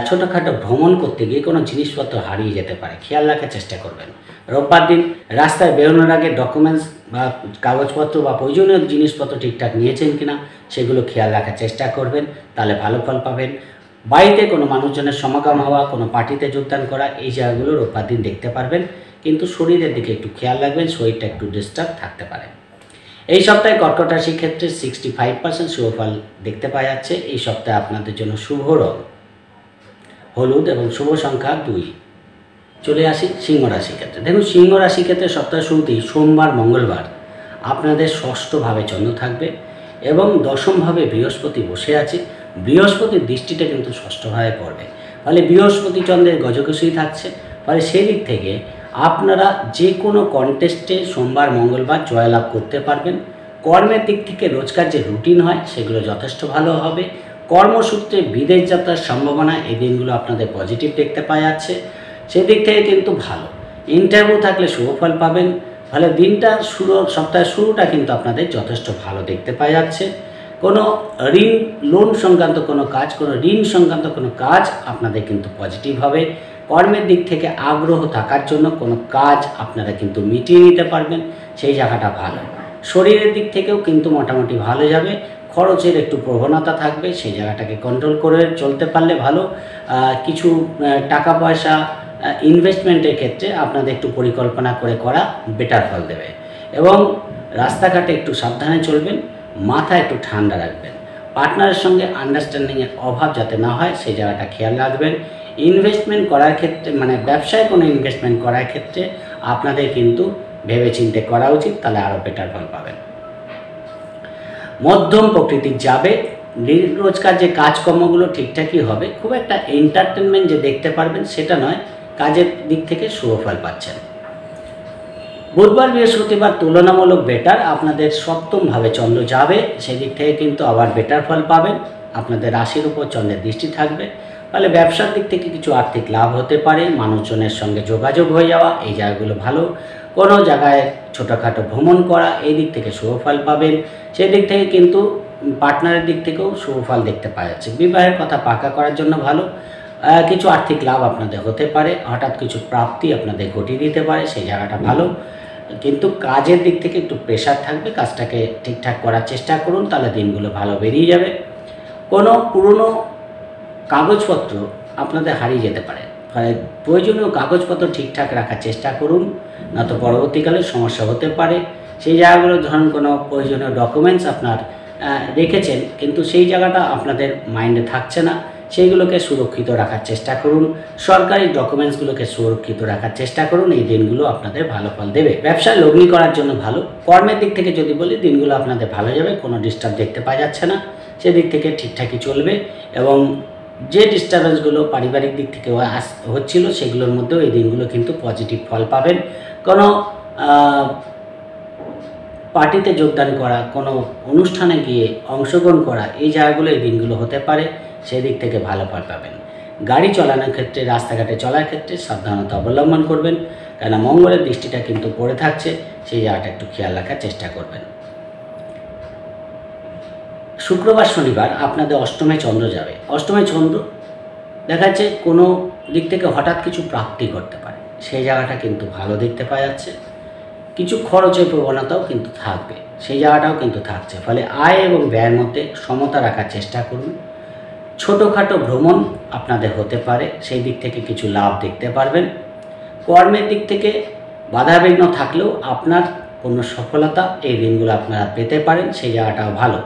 ছোটোখাটো ভ্রমণ করতে গিয়ে কোনো জিনিসপত্র হারিয়ে যেতে পারে, খেয়াল রাখার চেষ্টা করবেন। রোববার দিন রাস্তায় বেরোনোর আগে ডকুমেন্টস বা কাগজপত্র বা প্রয়োজনীয় জিনিসপত্র ঠিকঠাক নিয়েছেন কিনা সেগুলো খেয়াল রাখার চেষ্টা করবেন, তাহলে ভালো ফল পাবেন। বাড়িতে কোনো মানুষজনের সমাগম হওয়া, কোনো পার্টিতে যোগদান করা, এই জায়গাগুলো রোববার দিন দেখতে পারবেন, কিন্তু শরীরের দিকে একটু খেয়াল রাখবেন, শরীরটা একটু ডিস্টার্ব থাকতে পারে। এই সপ্তাহে কর্কট রাশির ক্ষেত্রে 65% শুভ ফল দেখতে পাওয়া যাচ্ছে। এই সপ্তাহে আপনাদের জন্য শুভ রং হলুদ এবং শুভ সংখ্যা 2। চলে আসি সিংহ রাশির ক্ষেত্রে। দেখুন সিংহ রাশির ক্ষেত্রে সপ্তাহের শুরুতেই সোমবার মঙ্গলবার আপনাদের ষষ্ঠভাবে চন্দ্র থাকবে এবং দশমভাবে বৃহস্পতি বসে আছে। বৃহস্পতির দৃষ্টিটা কিন্তু ষষ্ঠভাবে পড়বে, ফলে বৃহস্পতি চন্দ্রের গজকেশই থাকছে, ফলে সেই দিক থেকে আপনারা যে কোনো কন্টেস্টে সোমবার মঙ্গলবার জয়লাভ করতে পারবেন। কর্মের দিক থেকে রোজকার যে রুটিন হয় সেগুলো যথেষ্ট ভালো হবে। কর্মসূত্রে বিদেশ যাত্রার সম্ভাবনা এই দিনগুলো আপনাদের পজিটিভ দেখতে পাওয়া যাচ্ছে, সেদিক থেকে কিন্তু ভালো। ইন্টারভিউ থাকলে শুভ ফল পাবেন, ফলে দিনটা সপ্তাহের শুরুটা কিন্তু আপনাদের যথেষ্ট ভালো দেখতে পাওয়া যাচ্ছে। কোনো লোন সংক্রান্ত কোনো কাজ, কোনো ঋণ সংক্রান্ত কোনো কাজ আপনাদের কিন্তু পজিটিভ হবে। কর্মের দিক থেকে আগ্রহ থাকার জন্য কোনো কাজ আপনারা কিন্তু মিটিয়ে নিতে পারবেন, সেই জায়গাটা ভালো। শরীরের দিক থেকেও কিন্তু মোটামুটি ভালো যাবে। খরচের একটু প্রবণতা থাকবে, সেই জায়গাটাকে কন্ট্রোল করে চলতে পারলে ভালো। কিছু টাকা পয়সা ইনভেস্টমেন্টের ক্ষেত্রে আপনাদের একটু পরিকল্পনা করে করা বেটার ফল দেবে। এবং রাস্তাঘাটে একটু সাবধানে চলবেন, মাথা একটু ঠান্ডা রাখবেন। পার্টনারের সঙ্গে আন্ডারস্ট্যান্ডিংয়ের অভাব যাতে না হয় সেই জায়গাটা খেয়াল রাখবেন। ইনভেস্টমেন্ট করার ক্ষেত্রে মানে ব্যবসায় কোনো ইনভেস্টমেন্ট করার ক্ষেত্রে আপনাদের কিন্তু ভেবেচিন্তে করা উচিত, তাহলে আরও বেটার ফল পাবেন। মধ্যম প্রকৃতির যাবে, রোজকার যে কাজকর্মগুলো ঠিকঠাকই হবে, খুব একটা এন্টারটেনমেন্ট যে দেখতে পারবেন সেটা নয়, কাজের দিক থেকে শুভ ফল পাচ্ছেন। বুধবার বৃহস্পতিবার তুলনামূলক বেটার, আপনাদের সপ্তমভাবে চন্দ্র যাবে, সেদিক থেকে কিন্তু আবার বেটার ফল পাবেন। আপনাদের রাশির উপর চন্দ্রের দৃষ্টি থাকবে, ফলে ব্যবসার দিক থেকে কিছু আর্থিক লাভ হতে পারে, মানুষজনের সঙ্গে যোগাযোগ হয়ে যাওয়া, এই জায়গাগুলো ভালো। কোনো জায়গায় ছোটোখাটো ভ্রমণ করা, এই দিক থেকে শুভ ফল পাবেন। সেই দিক থেকে কিন্তু পার্টনারের দিক থেকেও শুভ ফল দেখতে পাওয়া যাচ্ছে। বিবাহের কথা পাকা করার জন্য ভালো। কিছু আর্থিক লাভ আপনাদের হতে পারে, হঠাৎ কিছু প্রাপ্তি আপনাদের ঘটিয়ে দিতে পারে, সেই জায়গাটা ভালো। কিন্তু কাজের দিক থেকে একটু প্রেশার থাকবে, কাজটাকে ঠিকঠাক করার চেষ্টা করুন, তাহলে দিনগুলো ভালো বেরিয়ে যাবে। কোনো পুরনো কাগজপত্র আপনাদের হারিয়ে যেতে পারে, ফলে প্রয়োজনীয় কাগজপত্র ঠিকঠাক রাখার চেষ্টা করুন, না তো পরবর্তীকালে সমস্যা হতে পারে। সেই জায়গাগুলো ধরুন কোনো প্রয়োজনীয় ডকুমেন্টস আপনার রেখেছেন কিন্তু সেই জায়গাটা আপনাদের মাইন্ডে থাকছে না, সেইগুলোকে সুরক্ষিত রাখার চেষ্টা করুন। সরকারি ডকুমেন্টসগুলোকে সুরক্ষিত রাখার চেষ্টা করুন, এই দিনগুলো আপনাদের ভালো ফল দেবে। ব্যবসায় লগ্নি করার জন্য ভালো। কর্মের দিক থেকে যদি বলি, দিনগুলো আপনাদের ভালো যাবে, কোনো ডিস্টার্ব দেখতে পাওয়া যাচ্ছে না, সেদিক থেকে ঠিকঠাকই চলবে। এবং যে ডিস্টারবেন্সগুলো পারিবারিক দিক থেকে হচ্ছিল সেগুলোর মধ্যেও এই দিনগুলো কিন্তু পজিটিভ ফল পাবেন। কোনো পার্টিতে যোগদান করা, কোনো অনুষ্ঠানে গিয়ে অংশগ্রহণ করা, এই জায়গাগুলো এই দিনগুলো হতে পারে, সেদিক থেকে ভালো ফল পাবেন। গাড়ি চালানোর ক্ষেত্রে, রাস্তাঘাটে চলার ক্ষেত্রে সাবধানতা অবলম্বন করবেন, কেননা মঙ্গলের দৃষ্টিটা কিন্তু পড়ে থাকছে, সেই জায়গাটা একটু খেয়াল রাখার চেষ্টা করবেন। শুক্রবার শনিবার আপনাদের অষ্টমে চন্দ্র যাবে। অষ্টমে চন্দ্র দেখা যাচ্ছে কোনো দিক থেকে হঠাৎ কিছু প্রাপ্তি করতে পারে, সেই জায়গাটা কিন্তু ভালো দেখতে পাওয়া যাচ্ছে। কিছু খরচের প্রবণতাও কিন্তু থাকবে, সেই জায়গাটাও কিন্তু থাকছে, ফলে আয় এবং ব্যয়ের মধ্যে সমতা রাখার চেষ্টা করুন। ছোটোখাটো ভ্রমণ আপনাদের হতে পারে, সেই দিক থেকে কিছু লাভ দেখতে পারবেন। কর্মের দিক থেকে বাধাবিঘ্ন থাকলেও আপনার কোনো সফলতা এই দিনগুলো আপনারা পেতে পারেন, সেই জায়গাটাও ভালো।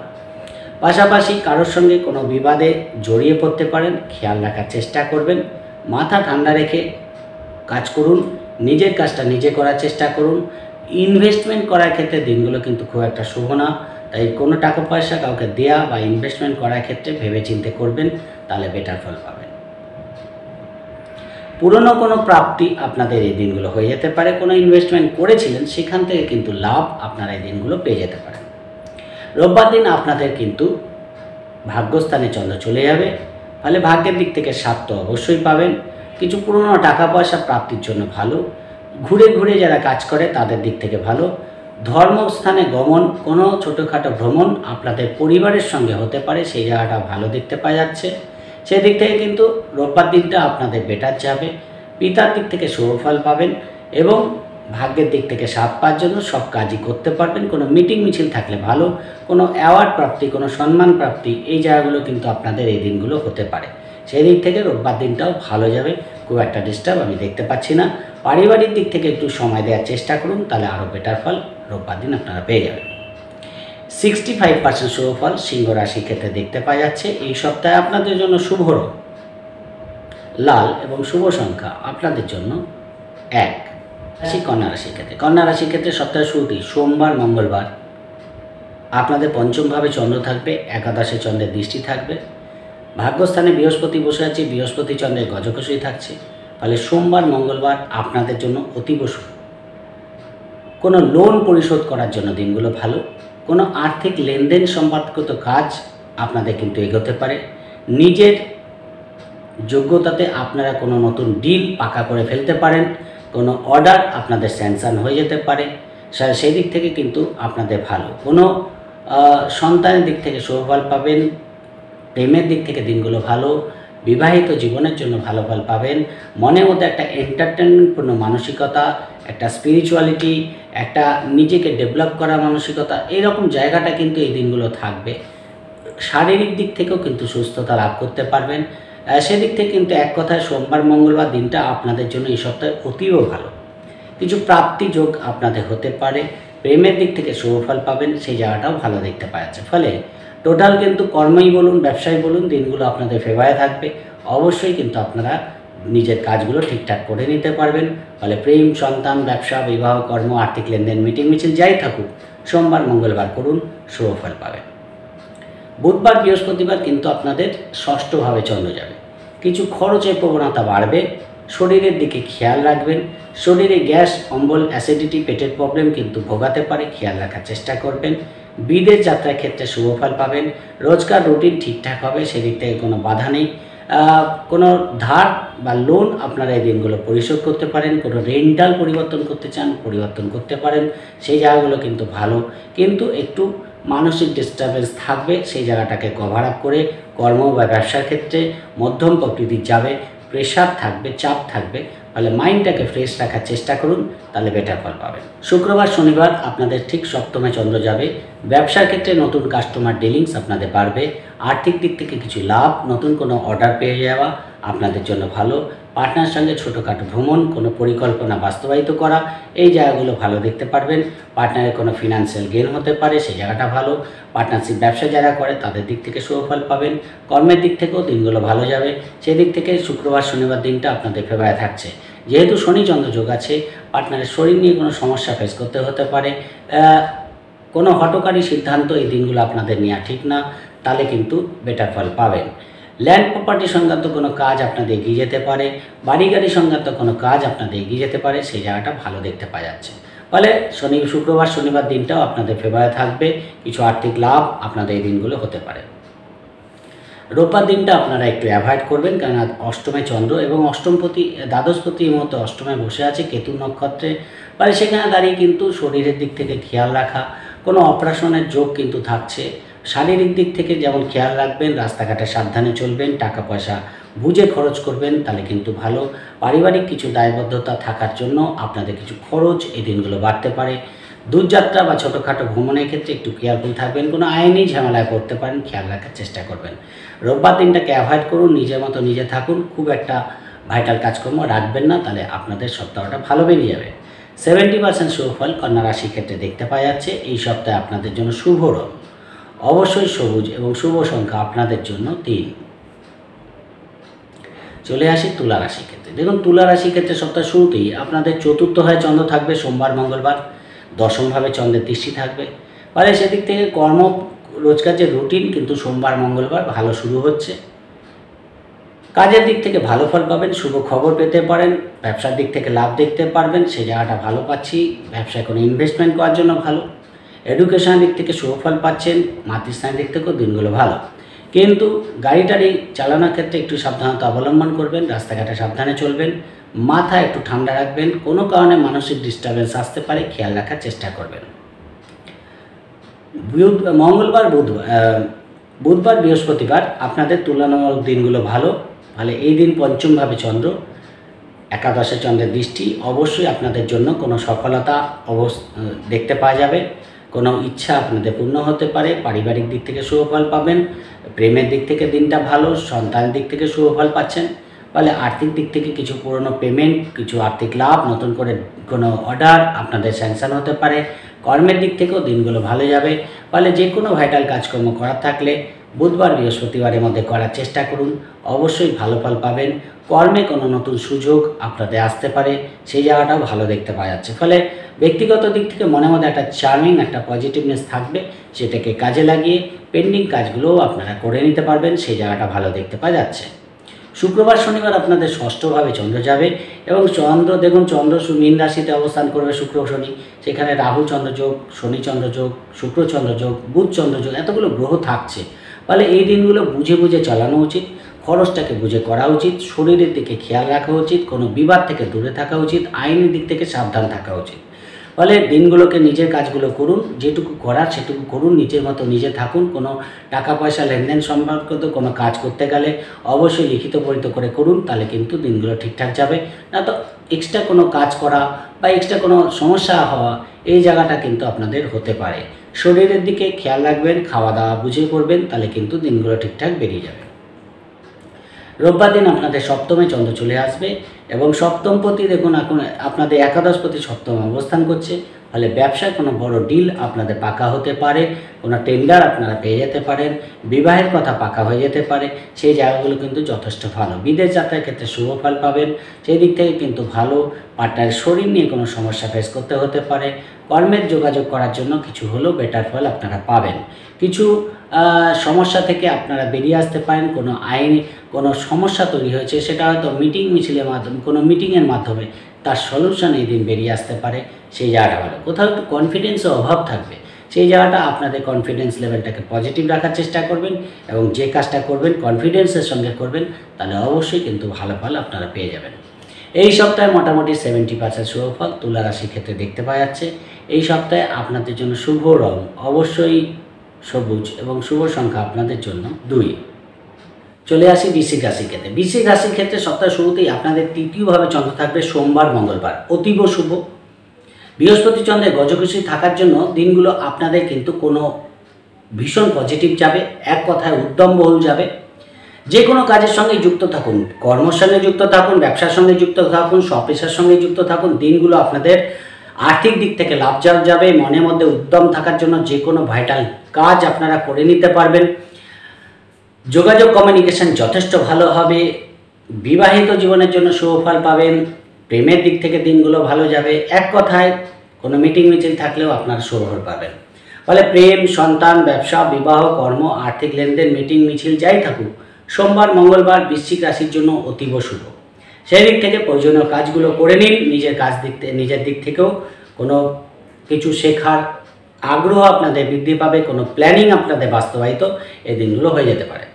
পাশাপাশি কারোর সঙ্গে কোনো বিবাদে জড়িয়ে পড়তে পারেন, খেয়াল রাখার চেষ্টা করবেন। মাথা ঠান্ডা রেখে কাজ করুন, নিজের কাজটা নিজে করার চেষ্টা করুন। ইনভেস্টমেন্ট করার ক্ষেত্রে দিনগুলো কিন্তু খুব একটা শুভ না, তাই কোনো টাকা পয়সা কাউকে দেয়া বা ইনভেস্টমেন্ট করার ক্ষেত্রে ভেবেচিন্তে করবেন, তাহলে বেটার ফল পাবেন। পুরনো কোনো প্রাপ্তি আপনাদের এই দিনগুলো হয়ে যেতে পারে, কোনো ইনভেস্টমেন্ট করেছিলেন সেখান থেকে কিন্তু লাভ আপনারা এই দিনগুলো পেয়ে যেতে পারেন। রোববার দিন আপনাদের কিন্তু ভাগ্যস্থানে চন্দ্র চলে যাবে, ফলে ভাগ্যের দিক থেকে সাথ তো অবশ্যই পাবেন। কিছু পুরনো টাকা পয়সা প্রাপ্তির জন্য ভালো। ঘুরে ঘুরে যারা কাজ করে তাদের দিক থেকে ভালো। ধর্মস্থানে গমন, কোনো ছোটোখাটো ভ্রমণ আপনাদের পরিবারের সঙ্গে হতে পারে, সেই জায়গাটা ভালো দেখতে পাওয়া যাচ্ছে। সেদিক থেকে কিন্তু রোববার দিনটা আপনাদের বেটার যাবে। পিতার দিক থেকে শুভফল পাবেন এবং ভাগ্যের দিক থেকে সাথ পাওয়ার জন্য সব কাজই করতে পারবেন। কোনো মিটিং মিছিল থাকলে ভালো, কোনো অ্যাওয়ার্ড প্রাপ্তি, কোনো সম্মান প্রাপ্তি, এই জায়গাগুলো কিন্তু আপনাদের এই দিনগুলো হতে পারে। সেই দিক থেকে রোববার দিনটাও ভালো যাবে, খুব একটা ডিস্টার্ব আমি দেখতে পাচ্ছি না। পারিবারিক দিক থেকে একটু সময় দেওয়ার চেষ্টা করুন, তাহলে আরও বেটার ফল রোববার দিন আপনারা পেয়ে যাবেন। 65% শুভ ফল সিংহ রাশির ক্ষেত্রে দেখতে পাওয়া যাচ্ছে। এই সপ্তাহে আপনাদের জন্য শুভ রং লাল এবং শুভ সংখ্যা আপনাদের জন্য 1। কন্যা রাশির ক্ষেত্রে, কন্যা রাশির ক্ষেত্রে সপ্তাহের শুরুতেই সোমবার মঙ্গলবার আপনাদের পঞ্চমভাবে চন্দ্র থাকবে, একাদশে চন্দ্রের দৃষ্টি থাকবে। ভাগ্যস্থানে বৃহস্পতি বসে আছে, বৃহস্পতি চন্দ্রের গজকেশই থাকছে। ফলে সোমবার মঙ্গলবার আপনাদের জন্য অতীব শুভ। কোনো লোন পরিশোধ করার জন্য দিনগুলো ভালো। কোনো আর্থিক লেনদেন সম্পর্কিত কাজ আপনাদের কিন্তু এগোতে পারে। নিজের যোগ্যতাতে আপনারা কোনো নতুন ডিল পাকা করে ফেলতে পারেন। কোনো অর্ডার আপনাদের স্যাংশন হয়ে যেতে পারে, সেই দিক থেকে কিন্তু আপনাদের ভালো। কোনো সন্তানের দিক থেকে শুভফল পাবেন। প্রেমের দিক থেকে দিনগুলো ভালো। বিবাহিত জীবনের জন্য ভালো ফল পাবেন। মনের মধ্যে একটা এন্টারটেনমেন্টপূর্ণ মানসিকতা, একটা স্পিরিচুয়ালিটি, একটা নিজেকে ডেভেলপ করার মানসিকতা, এইরকম জায়গাটা কিন্তু এই দিনগুলো থাকবে। শারীরিক দিক থেকেও কিন্তু সুস্থতা লাভ করতে পারবেন। সেদিক থেকে কিন্তু এক কথায় সোমবার মঙ্গলবার দিনটা আপনাদের জন্য এই সপ্তাহে অতীব ভালো। কিছু প্রাপ্তি যোগ আপনাদের হতে পারে। প্রেমের দিক থেকে শুভফল পাবেন, সেই জায়গাটাও ভালো দেখতে পাওয়া যাচ্ছে। ফলে টোটাল কিন্তু কর্মই বলুন, ব্যবসায় বলুন, দিনগুলো আপনাদের ফেভারে থাকবে। অবশ্যই কিন্তু আপনারা নিজের কাজগুলো ঠিকঠাক করে নিতে পারবেন। ফলে প্রেম, সন্তান, ব্যবসা, বিবাহ, কর্ম, আর্থিক লেনদেন, মিটিং মিছিল যাই থাকুক, সোমবার মঙ্গলবার করুন, শুভফল পাবেন। বুধবার বৃহস্পতিবার কিন্তু আপনাদের ষষ্ঠভাবে চন্দ্র যাবে। কিছু খরচের প্রবণতা বাড়বে। শরীরের দিকে খেয়াল রাখবেন। শরীরে গ্যাস, অম্বল, অ্যাসিডিটি, পেটের প্রবলেম কিন্তু ভোগাতে পারে, খেয়াল রাখার চেষ্টা করবেন। বিদেশ যাত্রার ক্ষেত্রে শুভফল পাবেন। রোজকার রুটিন ঠিকঠাক হবে, সেদিক থেকে কোনো বাধা নেই। কোনো ধার বা লোন আপনারা এই দিনগুলো পরিশোধ করতে পারেন। কোনো রেন্টাল পরিবর্তন করতে চান, পরিবর্তন করতে পারেন, সেই জায়গাগুলো কিন্তু ভালো। কিন্তু একটু মানসিক ডিস্টারবেন্স থাকবে, সেই জায়গাটাকে কভার আপ করে কর্ম বা ব্যবসার ক্ষেত্রে মধ্যম প্রকৃতির যাবে। প্রেশার থাকবে, চাপ থাকবে, ফলে মাইন্ডটাকে ফ্রেশ রাখার চেষ্টা করুন, তাহলে বেটার ফল পাবেন। শুক্রবার শনিবার আপনাদের ঠিক সপ্তমে চন্দ্র যাবে। ব্যবসার ক্ষেত্রে নতুন কাস্টমার ডিলিংস আপনাদের বাড়বে। আর্থিক দিক থেকে কিছু লাভ, নতুন কোনো অর্ডার পেয়ে যাওয়া আপনাদের জন্য ভালো। পার্টনার সঙ্গে ছোটোখাটো ভ্রমণ, কোনো পরিকল্পনা বাস্তবায়িত করা, এই জায়গাগুলো ভালো দেখতে পারবেন। পার্টনারের কোনো ফিনান্সিয়াল গেইন হতে পারে, সেই জায়গাটা ভালো। পার্টনারশিপ ব্যবসা যারা করে তাদের দিক থেকে শুভফল পাবেন। কর্মের দিক থেকেও দিনগুলো ভালো যাবে। সেদিক থেকে শুক্রবার শনিবার দিনটা আপনাদের ফেভারে থাকছে। যেহেতু শনি চন্দ্র যোগ আছে, পার্টনারের শরীর নিয়ে কোনো সমস্যা ফেস করতে হতে পারে। কোনো হঠকারী সিদ্ধান্ত এই দিনগুলো আপনাদের নেওয়া ঠিক না, তাহলে কিন্তু বেটার ফল পাবেন। ল্যান্ড প্রপার্টি সংক্রান্ত কোনো কাজ আপনাদের এগিয়ে যেতে পারে। বাড়ি গাড়ি সংক্রান্ত কোনো কাজ আপনাদের এগিয়ে যেতে পারে, সেই জায়গাটা ভালো দেখতে পাওয়া যাচ্ছে। ফলে শুক্রবার শনিবার দিনটাও আপনাদের ফেভারে থাকবে। কিছু আর্থিক লাভ আপনাদের এই দিনগুলো হতে পারে। রোববার দিনটা আপনারা একটু অ্যাভয়েড করবেন, কারণ অষ্টমে চন্দ্র এবং অষ্টমপতি দ্বাদশপতি এই মুহূর্তে অষ্টমে বসে আছে কেতু নক্ষত্রে। ফলে সেখানে দাঁড়িয়ে কিন্তু শরীরের দিক থেকে খেয়াল রাখা, কোনো অপারেশনের যোগ কিন্তু থাকছে। শারীরিক দিক থেকে যেমন খেয়াল রাখবেন, রাস্তাঘাটে সাবধানে চলবেন, টাকা পয়সা বুঝে খরচ করবেন, তাহলে কিন্তু ভালো। পারিবারিক কিছু দায়বদ্ধতা থাকার জন্য আপনাদের কিছু খরচ এই দিনগুলো বাড়তে পারে। দূরযাত্রা বা ছোটোখাটো ভ্রমণের ক্ষেত্রে একটু কেয়ারফুল থাকবেন। কোনো আইনি ঝামেলায় পড়তে পারেন, খেয়াল রাখার চেষ্টা করবেন। রোববার দিনটাকে অ্যাভয়েড করুন, নিজের মতো নিজে থাকুন, খুব একটা ভাইটাল কাজকর্ম রাখবেন না, তাহলে আপনাদের সপ্তাহটা ভালো বেরিয়ে যাবে। 70% শুভফল কন্যা রাশির ক্ষেত্রে দেখতে পাওয়া যাচ্ছে। এই সপ্তাহে আপনাদের জন্য শুভ রং অবশ্যই সবুজ এবং শুভ সংখ্যা আপনাদের জন্য 3। চলে আসি তুলা রাশির ক্ষেত্রে। দেখুন, তুলা রাশির ক্ষেত্রে সপ্তাহ শুরুতেই আপনাদের চতুর্থ হয় চন্দ্র থাকবে সোমবার মঙ্গলবার, দশমভাবে চন্দ্রের দৃষ্টি থাকবে। ফলে সেদিক থেকে কর্ম রোজকার যে রুটিন কিন্তু সোমবার মঙ্গলবার ভালো শুরু হচ্ছে। কাজের দিক থেকে ভালো ফল পাবেন, শুভ খবর পেতে পারেন। ব্যবসার দিক থেকে লাভ দেখতে পারবেন, সেই জায়গাটা ভালো পাচ্ছি। ব্যবসায় কোনো ইনভেস্টমেন্ট করার জন্য ভালো। এডুকেশনের দিক থেকে শুভ ফল পাচ্ছেন। মাতৃস্থানের দিক থেকেও দিনগুলো ভালো। কিন্তু গাড়ি টাড়ি চালানোর ক্ষেত্রে একটু সাবধানতা অবলম্বন করবেন, রাস্তাঘাটে সাবধানে চলবেন, মাথা একটু ঠান্ডা রাখবেন, কোনো কারণে মানসিক ডিস্টারবেন্স আসতে পারে, খেয়াল রাখার চেষ্টা করবেন। মঙ্গলবার বুধবার বৃহস্পতিবার আপনাদের তুলনামূলক দিনগুলো ভালো। তাহলে এই দিন পঞ্চমভাবে চন্দ্র, একাদশে চন্দ্রের দৃষ্টি, অবশ্যই আপনাদের জন্য কোনো সফলতা দেখতে পাওয়া যাবে, কোনো ইচ্ছা আপনাদের পূর্ণ হতে পারে, পারিবারিক দিক থেকে শুভফল পাবেন, প্রেমের দিক থেকে দিনটা ভালো, সন্তানের দিক থেকে শুভফল পাচ্ছেন। ফলে আর্থিক দিক থেকে কিছু পুরনো পেমেন্ট, কিছু আর্থিক লাভ, নতুন করে কোনো অর্ডার আপনাদের স্যাংশন হতে পারে। কর্মের দিক থেকেও দিনগুলো ভালো যাবে। ফলে যে কোনো ভাইটাল কাজকর্ম করার থাকলে বুধবার বৃহস্পতিবারের মধ্যে করার চেষ্টা করুন, অবশ্যই ভালো ফল পাবেন। কর্মে কোনো নতুন সুযোগ আপনাদের আসতে পারে, সেই জায়গাটাও ভালো দেখতে পাওয়া যাচ্ছে। ফলে ব্যক্তিগত দিক থেকে মনে মধ্যে একটা চার্মিং, একটা পজিটিভনেস থাকবে, সেটাকে কাজে লাগিয়ে পেন্ডিং কাজগুলোও আপনারা করে নিতে পারবেন, সেই জায়গাটা ভালো দেখতে পাওয়া যাচ্ছে। শুক্রবার শনিবার আপনাদের ষষ্ঠভাবে চন্দ্র যাবে এবং চন্দ্র দেখুন, চন্দ্র মীন রাশিতে অবস্থান করবে শুক্র শনি, সেখানে রাহু চন্দ্র যোগ, শনি চন্দ্র যোগ, শুক্র চন্দ্র যোগ, বুধ চন্দ্র যোগ, এতগুলো গ্রহ থাকছে। ফলে এই দিনগুলো বুঝে বুঝে চালানো উচিত, খরচটাকে বুঝে করা উচিত, শরীরের দিকে খেয়াল রাখা উচিত, কোনো বিবাদ থেকে দূরে থাকা উচিত, আইনের দিক থেকে সাবধান থাকা উচিত। ফলে দিনগুলোকে নিজের কাজগুলো করুন, যেটুকু করার সেটুকু করুন, নিজের মতো নিজে থাকুন। কোনো টাকা পয়সা লেনদেন সম্পর্কিত কোনো কাজ করতে গেলে অবশ্যই লিখিত পরিত করে করুন, তাহলে কিন্তু দিনগুলো ঠিকঠাক যাবে। না তো এক্সট্রা কোনো কাজ করা বা এক্সট্রা কোনো সমস্যা হওয়া, এই জায়গাটা কিন্তু আপনাদের হতে পারে। শরীরের দিকে খেয়াল রাখবেন, খাওয়া দাওয়া বুঝে করবেন, তাহলে কিন্তু দিনগুলো ঠিকঠাক বেরিয়ে যাবে। রোববার দিন আপনাদের সপ্তমে চন্দ্র চলে আসবে এবং সপ্তমপতি দেখুন এখন আপনাদের একাদশপতি সপ্তমে অবস্থান করছে। ফলে ব্যবসায় কোনো বড় ডিল আপনাদের পাকা হতে পারে, কোনো টেন্ডার আপনারা পেয়ে যেতে পারেন, বিবাহের কথা পাকা হয়ে যেতে পারে, সেই জায়গাগুলো কিন্তু যথেষ্ট ভালো। বিদেশ যাত্রার ক্ষেত্রে শুভ ফল পাবেন, সেই দিক থেকে কিন্তু ভালো। পার্টনারের শরীর নিয়ে কোনো সমস্যা ফেস করতে হতে পারে, কর্মের যোগাযোগ করার জন্য কিছু হলেও বেটার ফল আপনারা পাবেন। কিছু সমস্যা থেকে আপনারা বেরিয়ে আসতে পারেন, কোনো আইনি কোনো সমস্যা তৈরি হয়েছে, সেটা হয়তো মিটিং মিছিলের মাধ্যমে, কোনো মিটিংয়ের মাধ্যমে তার সলিউশন এই দিন বেরিয়ে আসতে পারে, সেই জায়গাটা ভালো। কোথাও একটু কনফিডেন্সের অভাব থাকবে, সেই জায়গাটা আপনাদের কনফিডেন্স লেভেলটাকে পজিটিভ রাখার চেষ্টা করবেন এবং যে কাজটা করবেন কনফিডেন্সের সঙ্গে করবেন, তাহলে অবশ্যই কিন্তু ভালো ফল আপনারা পেয়ে যাবেন। এই সপ্তাহে মোটামুটি 70% শুভ ফল তুলা রাশির ক্ষেত্রে দেখতে পাওয়া যাচ্ছে। এই সপ্তাহে আপনাদের জন্য শুভ রং অবশ্যই সবুজ এবং শুভ সংখ্যা আপনাদের জন্য 2। চলে আসি বৃশ্চিক রাশির ক্ষেত্রে। বৃশ্চিক রাশির ক্ষেত্রে সপ্তাহ শুরুতেই আপনাদের তৃতীয়ভাবে চন্দ্র থাকবে সোমবার মঙ্গলবার, অতীব শুভ। বৃহস্পতি চন্দ্রের গজকেশী থাকার জন্য দিনগুলো আপনাদের কিন্তু কোনো ভীষণ পজিটিভ যাবে, এক কথায় উদ্যমবহুল যাবে। যে কোনো কাজের সঙ্গে যুক্ত থাকুন, কর্মের সঙ্গে যুক্ত থাকুন, ব্যবসার সঙ্গে যুক্ত থাকুন, স্বপেশার সঙ্গে যুক্ত থাকুন, দিনগুলো আপনাদের আর্থিক দিক থেকে লাভজনক যাবে। মনের মধ্যে উদ্যম থাকার জন্য যে কোনো ভাইটাল কাজ আপনারা করে নিতে পারবেন। যোগাযোগ কমিউনিকেশন যথেষ্ট ভালো হবে। বিবাহিত জীবনের জন্য শুভফল পাবেন। প্রেমের দিক থেকে দিনগুলো ভালো যাবে। এক কথায় কোনো মিটিং মিছিল থাকলেও আপনারা শুভফল পাবেন। ফলে প্রেম, সন্তান, ব্যবসা, বিবাহ, কর্ম, আর্থিক লেনদেন, মিটিং মিছিল যাই থাকুক, সোমবার মঙ্গলবার বৃশ্চিক রাশির জন্য অতীব শুভ। সেই দিক থেকে প্রয়োজনীয় কাজগুলো করে নিন। নিজের দিক থেকেও কোনো কিছু শেখার আগ্রহ আপনাদের বৃদ্ধি পাবে, কোনো প্ল্যানিং আপনাদের বাস্তবায়িত এই দিনগুলো হয়ে যেতে পারে।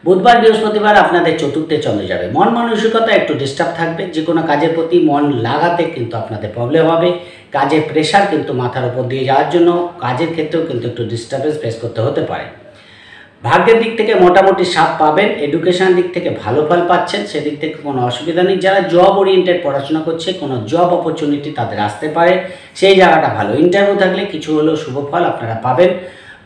বুধবার বৃহস্পতিবার আপনাদের চতুর্থে চন্দ্র যাবে। মন মানসিকতা একটু ডিস্টার্ব থাকবে, যে কোনো কাজের প্রতি মন লাগাতে কিন্তু আপনাদের প্রবলেম হবে। কাজের প্রেশার কিন্তু মাথার উপর দিয়ে যাওয়ার জন্য কাজের ক্ষেত্রেও কিন্তু একটু ডিস্টার্বেন্স ফেস করতে হতে পারে। ভাগ্যের দিক থেকে মোটামুটি সাপ পাবেন। এডুকেশন দিক থেকে ভালো ফল পাচ্ছেন, সেদিক থেকে কোনো অসুবিধা নেই। যারা জব ওরিয়েন্টেড পড়াশোনা করছে, কোনো জব অপরচুনিটি তাদের আসতে পারে, সেই জায়গাটা ভালো। ইন্টারভিউ থাকলে কিছু হলেও শুভ ফল আপনারা পাবেন।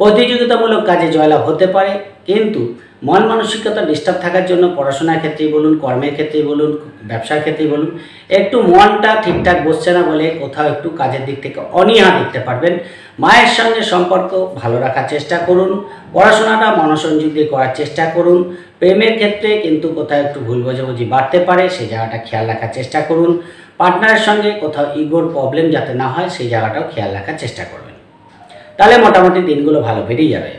প্রতিযোগিতামূলক কাজে জয়লাভ হতে পারে, কিন্তু মন মানসিকতা ডিস্টার্ব থাকার জন্য পড়াশোনার ক্ষেত্রেই বলুন, কর্মের ক্ষেত্রেই বলুন, ব্যবসার ক্ষেত্রেই বলুন, একটু মনটা ঠিকঠাক বসছে না বলে কোথাও একটু কাজের দিক থেকে অনীহা দেখতে পারবেন। মায়ের সঙ্গে সম্পর্ক ভালো রাখার চেষ্টা করুন। পড়াশোনাটা মনোসংযোগ দিয়ে করার চেষ্টা করুন। প্রেমের ক্ষেত্রে কিন্তু কোথাও একটু ভুল বোঝাবুঝি বাড়তে পারে, সেই জায়গাটা খেয়াল রাখার চেষ্টা করুন। পার্টনারের সঙ্গে কোথাও ইগোর প্রবলেম যাতে না হয়, সেই জায়গাটাও খেয়াল রাখার চেষ্টা করবেন। তাহলে মোটামুটি দিনগুলো ভালো বেরিয়ে যাবে।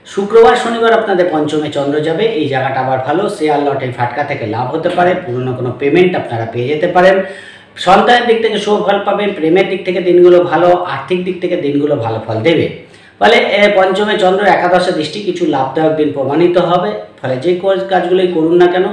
শুক্রবার শনিবার আপনাদের পঞ্চমে চন্দ্র যাবে, এই জায়গাটা আবার ভালো। শেয়ার লটারি ফাটকা থেকে লাভ হতে পারে, পুরনো কোনো পেমেন্ট আপনারা পেয়ে যেতে পারেন। সন্তানের দিক থেকে শুভ ফল পাবেন। প্রেমের দিক থেকে দিনগুলো ভালো, আর্থিক দিক থেকে দিনগুলো ভালো ফল দেবে। ফলে পঞ্চমে চন্দ্র একাদশে দৃষ্টি কিছু লাভদায়ক দিন প্রমাণিত হবে। ফলে যে কাজগুলোই করুন না কেন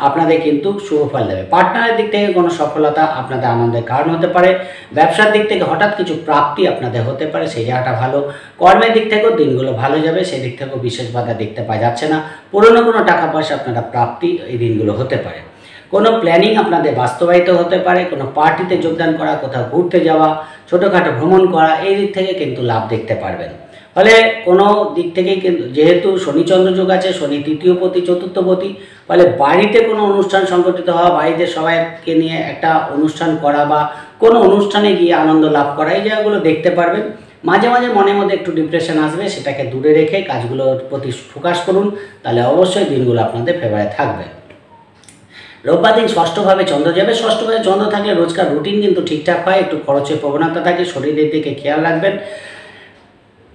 আপনাদের কিন্তু শুভ ফল দেবে। পার্টনারের দিক থেকে কোনো সফলতা আপনাদের আনন্দের কারণ হতে পারে। ব্যবসার দিক থেকে হঠাৎ কিছু প্রাপ্তি আপনাদের হতে পারে, সেই জায়গাটা ভালো। কর্মের দিক থেকেও দিনগুলো ভালো যাবে, সেই দিক থেকেও বিশেষ বাধা দেখতে পাওয়া যাচ্ছে না। পুরনো কোনো টাকা পয়সা আপনারা প্রাপ্তি এই দিনগুলো হতে পারে। কোনো প্ল্যানিং আপনাদের বাস্তবায়িত হতে পারে, কোনো পার্টিতে যোগদান করা, কোথাও ঘুরতে যাওয়া, ছোটোখাটো ভ্রমণ করা, এই দিক থেকে কিন্তু লাভ দেখতে পারবেন। ফলে কোনো দিক থেকেই কিন্তু যেহেতু শনিচন্দ্র যোগ আছে, শনি তৃতীয়পতি চতুর্থপতি, ফলে বাড়িতে কোনো অনুষ্ঠান সংগঠিত হওয়া, বাড়িতে সবাইকে নিয়ে একটা অনুষ্ঠান করা বা কোনো অনুষ্ঠানে গিয়ে আনন্দ লাভ করা, এই জায়গাগুলো দেখতে পারবেন। মাঝে মাঝে মনের মধ্যে একটু ডিপ্রেশন আসবে, সেটাকে দূরে রেখে কাজগুলোর প্রতি ফোকাস করুন, তাহলে অবশ্যই দিনগুলো আপনাদের ফেভারে থাকবে। রোববার দিন ষষ্ঠভাবে চন্দ্র যাবে। ষষ্ঠভাবে চন্দ্র থাকলে রোজকার রুটিন কিন্তু ঠিকঠাক হয়, একটু খরচের প্রবণতা থাকে, শরীরের দিকে খেয়াল রাখবেন।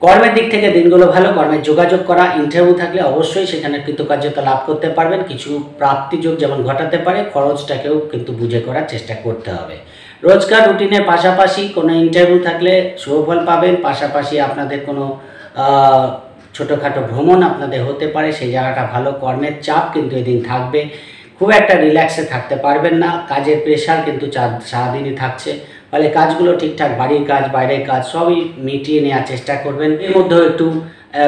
কর্মের দিক থেকে দিনগুলো ভালো। কর্মের যোগাযোগ করা, ইন্টারভিউ থাকলে অবশ্যই সেখানে কৃতকার্যতা লাভ করতে পারবেন। কিছু প্রাপ্তিযোগ যেমন ঘটাতে পারে, খরচটাকেও কিন্তু বুঝে করার চেষ্টা করতে হবে। রোজকার রুটিনের পাশাপাশি কোনো ইন্টারভিউ থাকলে শুভফল পাবেন। পাশাপাশি আপনাদের কোনো ছোটোখাটো ভ্রমণ আপনাদের হতে পারে, সেই জায়গাটা ভালো। কর্মের চাপ কিন্তু এদিন থাকবে, খুব একটা রিল্যাক্সে থাকতে পারবেন না। কাজের প্রেশার কিন্তু সারাদিনই থাকছে, ফলে কাজগুলো ঠিকঠাক, বাড়ির কাজ বাইরের কাজ সবই মিটিয়ে নেওয়ার চেষ্টা করবেন। এর মধ্যেও একটু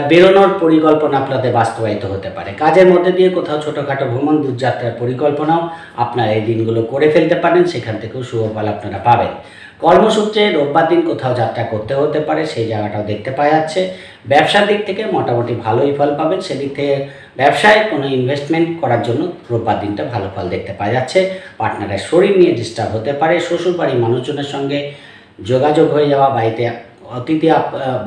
বেরোনোর পরিকল্পনা আপনাদের বাস্তবায়িত হতে পারে। কাজের মধ্যে দিয়ে কোথাও ছোটোখাটো ভ্রমণ, দূরযাত্রার পরিকল্পনাও আপনারা এই দিনগুলো করে ফেলতে পারেন, সেখান থেকেও শুভ ফল আপনারা পাবেন। কর্মসূত্রে রোববার দিন কোথাও যাত্রা করতে হতে পারে, সেই জায়গাটাও দেখতে পাওয়া যাচ্ছে। ব্যবসার দিক থেকে মোটামুটি ভালোই ফল পাবেন, সেদিক থেকে ব্যবসায় কোনো ইনভেস্টমেন্ট করার জন্য রোববার দিনটা ভালো ফল দেখতে পাওয়া যাচ্ছে। পার্টনারের শরীর নিয়ে ডিস্টার্ব হতে পারে, শ্বশুরবাড়ির মানুষজনের সঙ্গে যোগাযোগ হয়ে যাওয়া,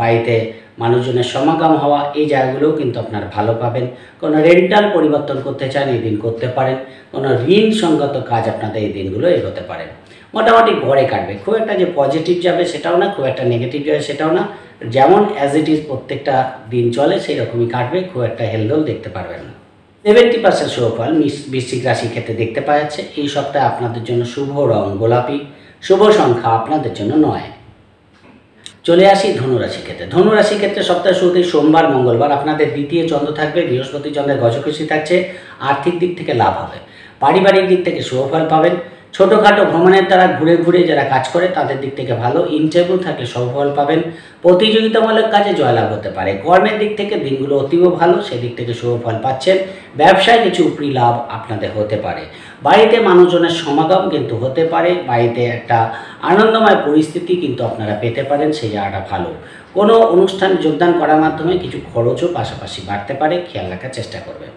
বাড়িতে মানুষজনের সমাগম হওয়া, এই জায়গাগুলোও কিন্তু আপনারা ভালো পাবেন। কোনো রেন্টাল পরিবর্তন করতে চান এই দিন করতে পারেন। কোনো ঋণ সংগত কাজ আপনাদের এই দিনগুলো এগোতে পারেন। মোটামুটি ঘরে কাটবে, খুব একটা যে পজিটিভ যাবে সেটাও না, খুব একটা নেগেটিভ যাবে সেটাও না। যেমন অ্যাজ ইট ইজ প্রত্যেকটা দিন চলে সেই রকমই কাটবে, খুব একটা হেলদোল দেখতে পারবেন না। 70% শুভফল বৃশ্চিক রাশির ক্ষেত্রে দেখতে পাওয়া যাচ্ছে। এই সপ্তাহে আপনাদের জন্য শুভ রং গোলাপি, শুভ সংখ্যা আপনাদের জন্য 9। চলে আসি ধনুরাশির ক্ষেত্রে। ধনুরাশির ক্ষেত্রে সপ্তাহের শুরুতেই সোমবার মঙ্গলবার আপনাদের দ্বিতীয় চন্দ্র থাকবে, বৃহস্পতি চন্দ্রের গজখুশি থাকছে। আর্থিক দিক থেকে লাভ হবে, পারিবারিক দিক থেকে শুভফল পাবেন। ছোটোখাটো ভ্রমণের দ্বারা ঘুরে ঘুরে যারা কাজ করে তাদের দিক থেকে ভালো। ইন্টারভিউ থাকলে সফল পাবেন, প্রতিযোগিতামূলক কাজে জয়লাভ হতে পারে। কর্মের দিক থেকে দিনগুলো অতীব ভালো, সেদিক থেকে শুভ ফল পাচ্ছেন। ব্যবসায় কিছু উপরি লাভ আপনাদের হতে পারে। বাড়িতে মানুষজনের সমাগম কিন্তু হতে পারে, বাড়িতে একটা আনন্দময় পরিস্থিতি কিন্তু আপনারা পেতে পারেন, সেই জায়গাটা ভালো। কোনো অনুষ্ঠানে যোগদান করার মাধ্যমে কিছু খরচও পাশাপাশি বাড়তে পারে, খেয়াল রাখার চেষ্টা করবেন।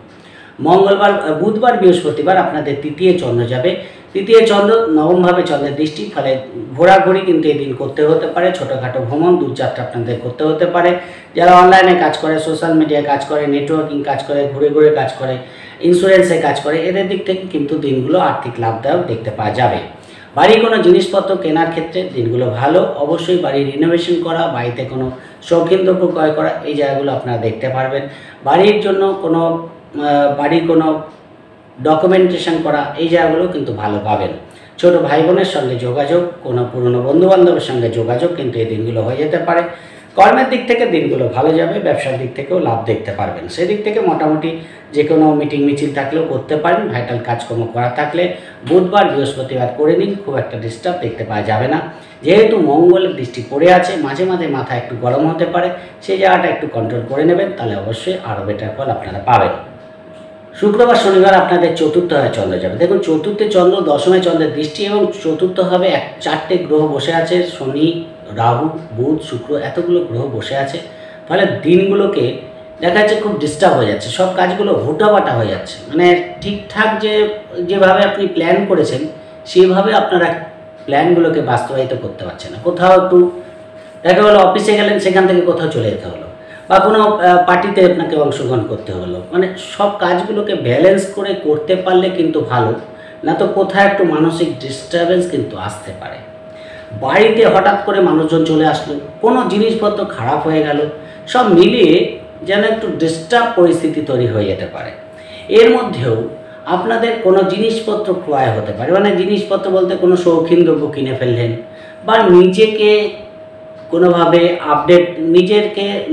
মঙ্গলবার, বুধবার, বৃহস্পতিবার আপনাদের তৃতীয় চন্দ্র যাবে। তৃতীয় চন্দ্র নবমভাবে চন্দ্রের দৃষ্টি, ফলে ঘোরাঘুরি কিন্তু এদিন করতে হতে পারে। ছোটোখাটো ভ্রমণ, দূরযাত্রা আপনাদের করতে হতে পারে। যারা অনলাইনে কাজ করে, সোশ্যাল মিডিয়ায় কাজ করে, নেটওয়ার্কিং কাজ করে, ঘুরে ঘুরে কাজ করে, ইন্স্যুরেন্সে কাজ করে, এদের দিক থেকে কিন্তু দিনগুলো আর্থিক লাভদায়ক দেখতে পাওয়া যাবে। বাড়ির কোনো জিনিসপত্র কেনার ক্ষেত্রে দিনগুলো ভালো। অবশ্যই বাড়ির রিনোভেশন করা, বাড়িতে কোনো শৌখিন দ্রব্য ক্রয় করা, এই জায়গাগুলো আপনারা দেখতে পারবেন। বাড়ির জন্য বাড়ির কোনো ডকুমেন্টেশন করা, এই জায়গাগুলো কিন্তু ভালো পাবেন। ছোট ভাই বোনের সঙ্গে যোগাযোগ, কোনো পুরনো বন্ধুবান্ধবের সঙ্গে যোগাযোগ কিন্তু এই দিনগুলো হয়ে যেতে পারে। কর্মের দিক থেকে দিনগুলো ভালো যাবে, ব্যবসার দিক থেকেও লাভ দেখতে পারবেন। সেদিক থেকে মোটামুটি যে কোনো মিটিং মিছিল থাকলেও করতে পারেন। ভাইটাল কাজকর্ম করা থাকলে বুধবার বৃহস্পতিবার করে নিন, খুব একটা ডিস্টার্ব দেখতে পাওয়া যাবে না। যেহেতু মঙ্গলের দৃষ্টি পড়ে আছে, মাঝে মাঝে মাথা একটু গরম হতে পারে, সেই জায়গাটা একটু কন্ট্রোল করে নেবেন, তাহলে অবশ্যই আরও বেটার ফল আপনারা পাবেন। শুক্রবার শনিবার আপনাদের চতুর্থভাবে চন্দ্র যাবে। দেখুন, চতুর্থে চন্দ্র, দশমে চন্দ্রের দৃষ্টি এবং চতুর্থভাবে 4টে গ্রহ বসে আছে। শনি, রাহু, বুধ, শুক্র, এতগুলো গ্রহ বসে আছে। ফলে দিনগুলোকে দেখা যাচ্ছে খুব ডিস্টার্ব হয়ে যাচ্ছে, সব কাজগুলো হুটাপাটা হয়ে যাচ্ছে। মানে ঠিকঠাক যেভাবে আপনি প্ল্যান করেছেন সেইভাবে আপনারা প্ল্যানগুলোকে বাস্তবায়িত করতে পারছেন না। কোথাও একটু দেখা গেলো অফিসে গেলেন, সেখান থেকে কোথাও চলে যেতে হলো, বা কোনো পার্টিতে আপনাকে অংশগ্রহণ করতে হলো। মানে সব কাজগুলোকে ব্যালেন্স করে করতে পারলে কিন্তু ভালো, না তো কোথাও একটু মানসিক ডিস্টারবেন্স কিন্তু আসতে পারে। বাড়িতে হঠাৎ করে মানুষজন চলে আসলো, কোনো জিনিসপত্র খারাপ হয়ে গেল, সব মিলিয়ে যেন একটু ডিস্টার্ব পরিস্থিতি তৈরি হয়ে যেতে পারে। এর মধ্যেও আপনাদের কোনো জিনিসপত্র ক্রয় হতে পারে, মানে জিনিসপত্র বলতে কোনো শৌখিন দ্রব্য কিনে ফেললেন, বা নিজেকে কোনোভাবে আপডেট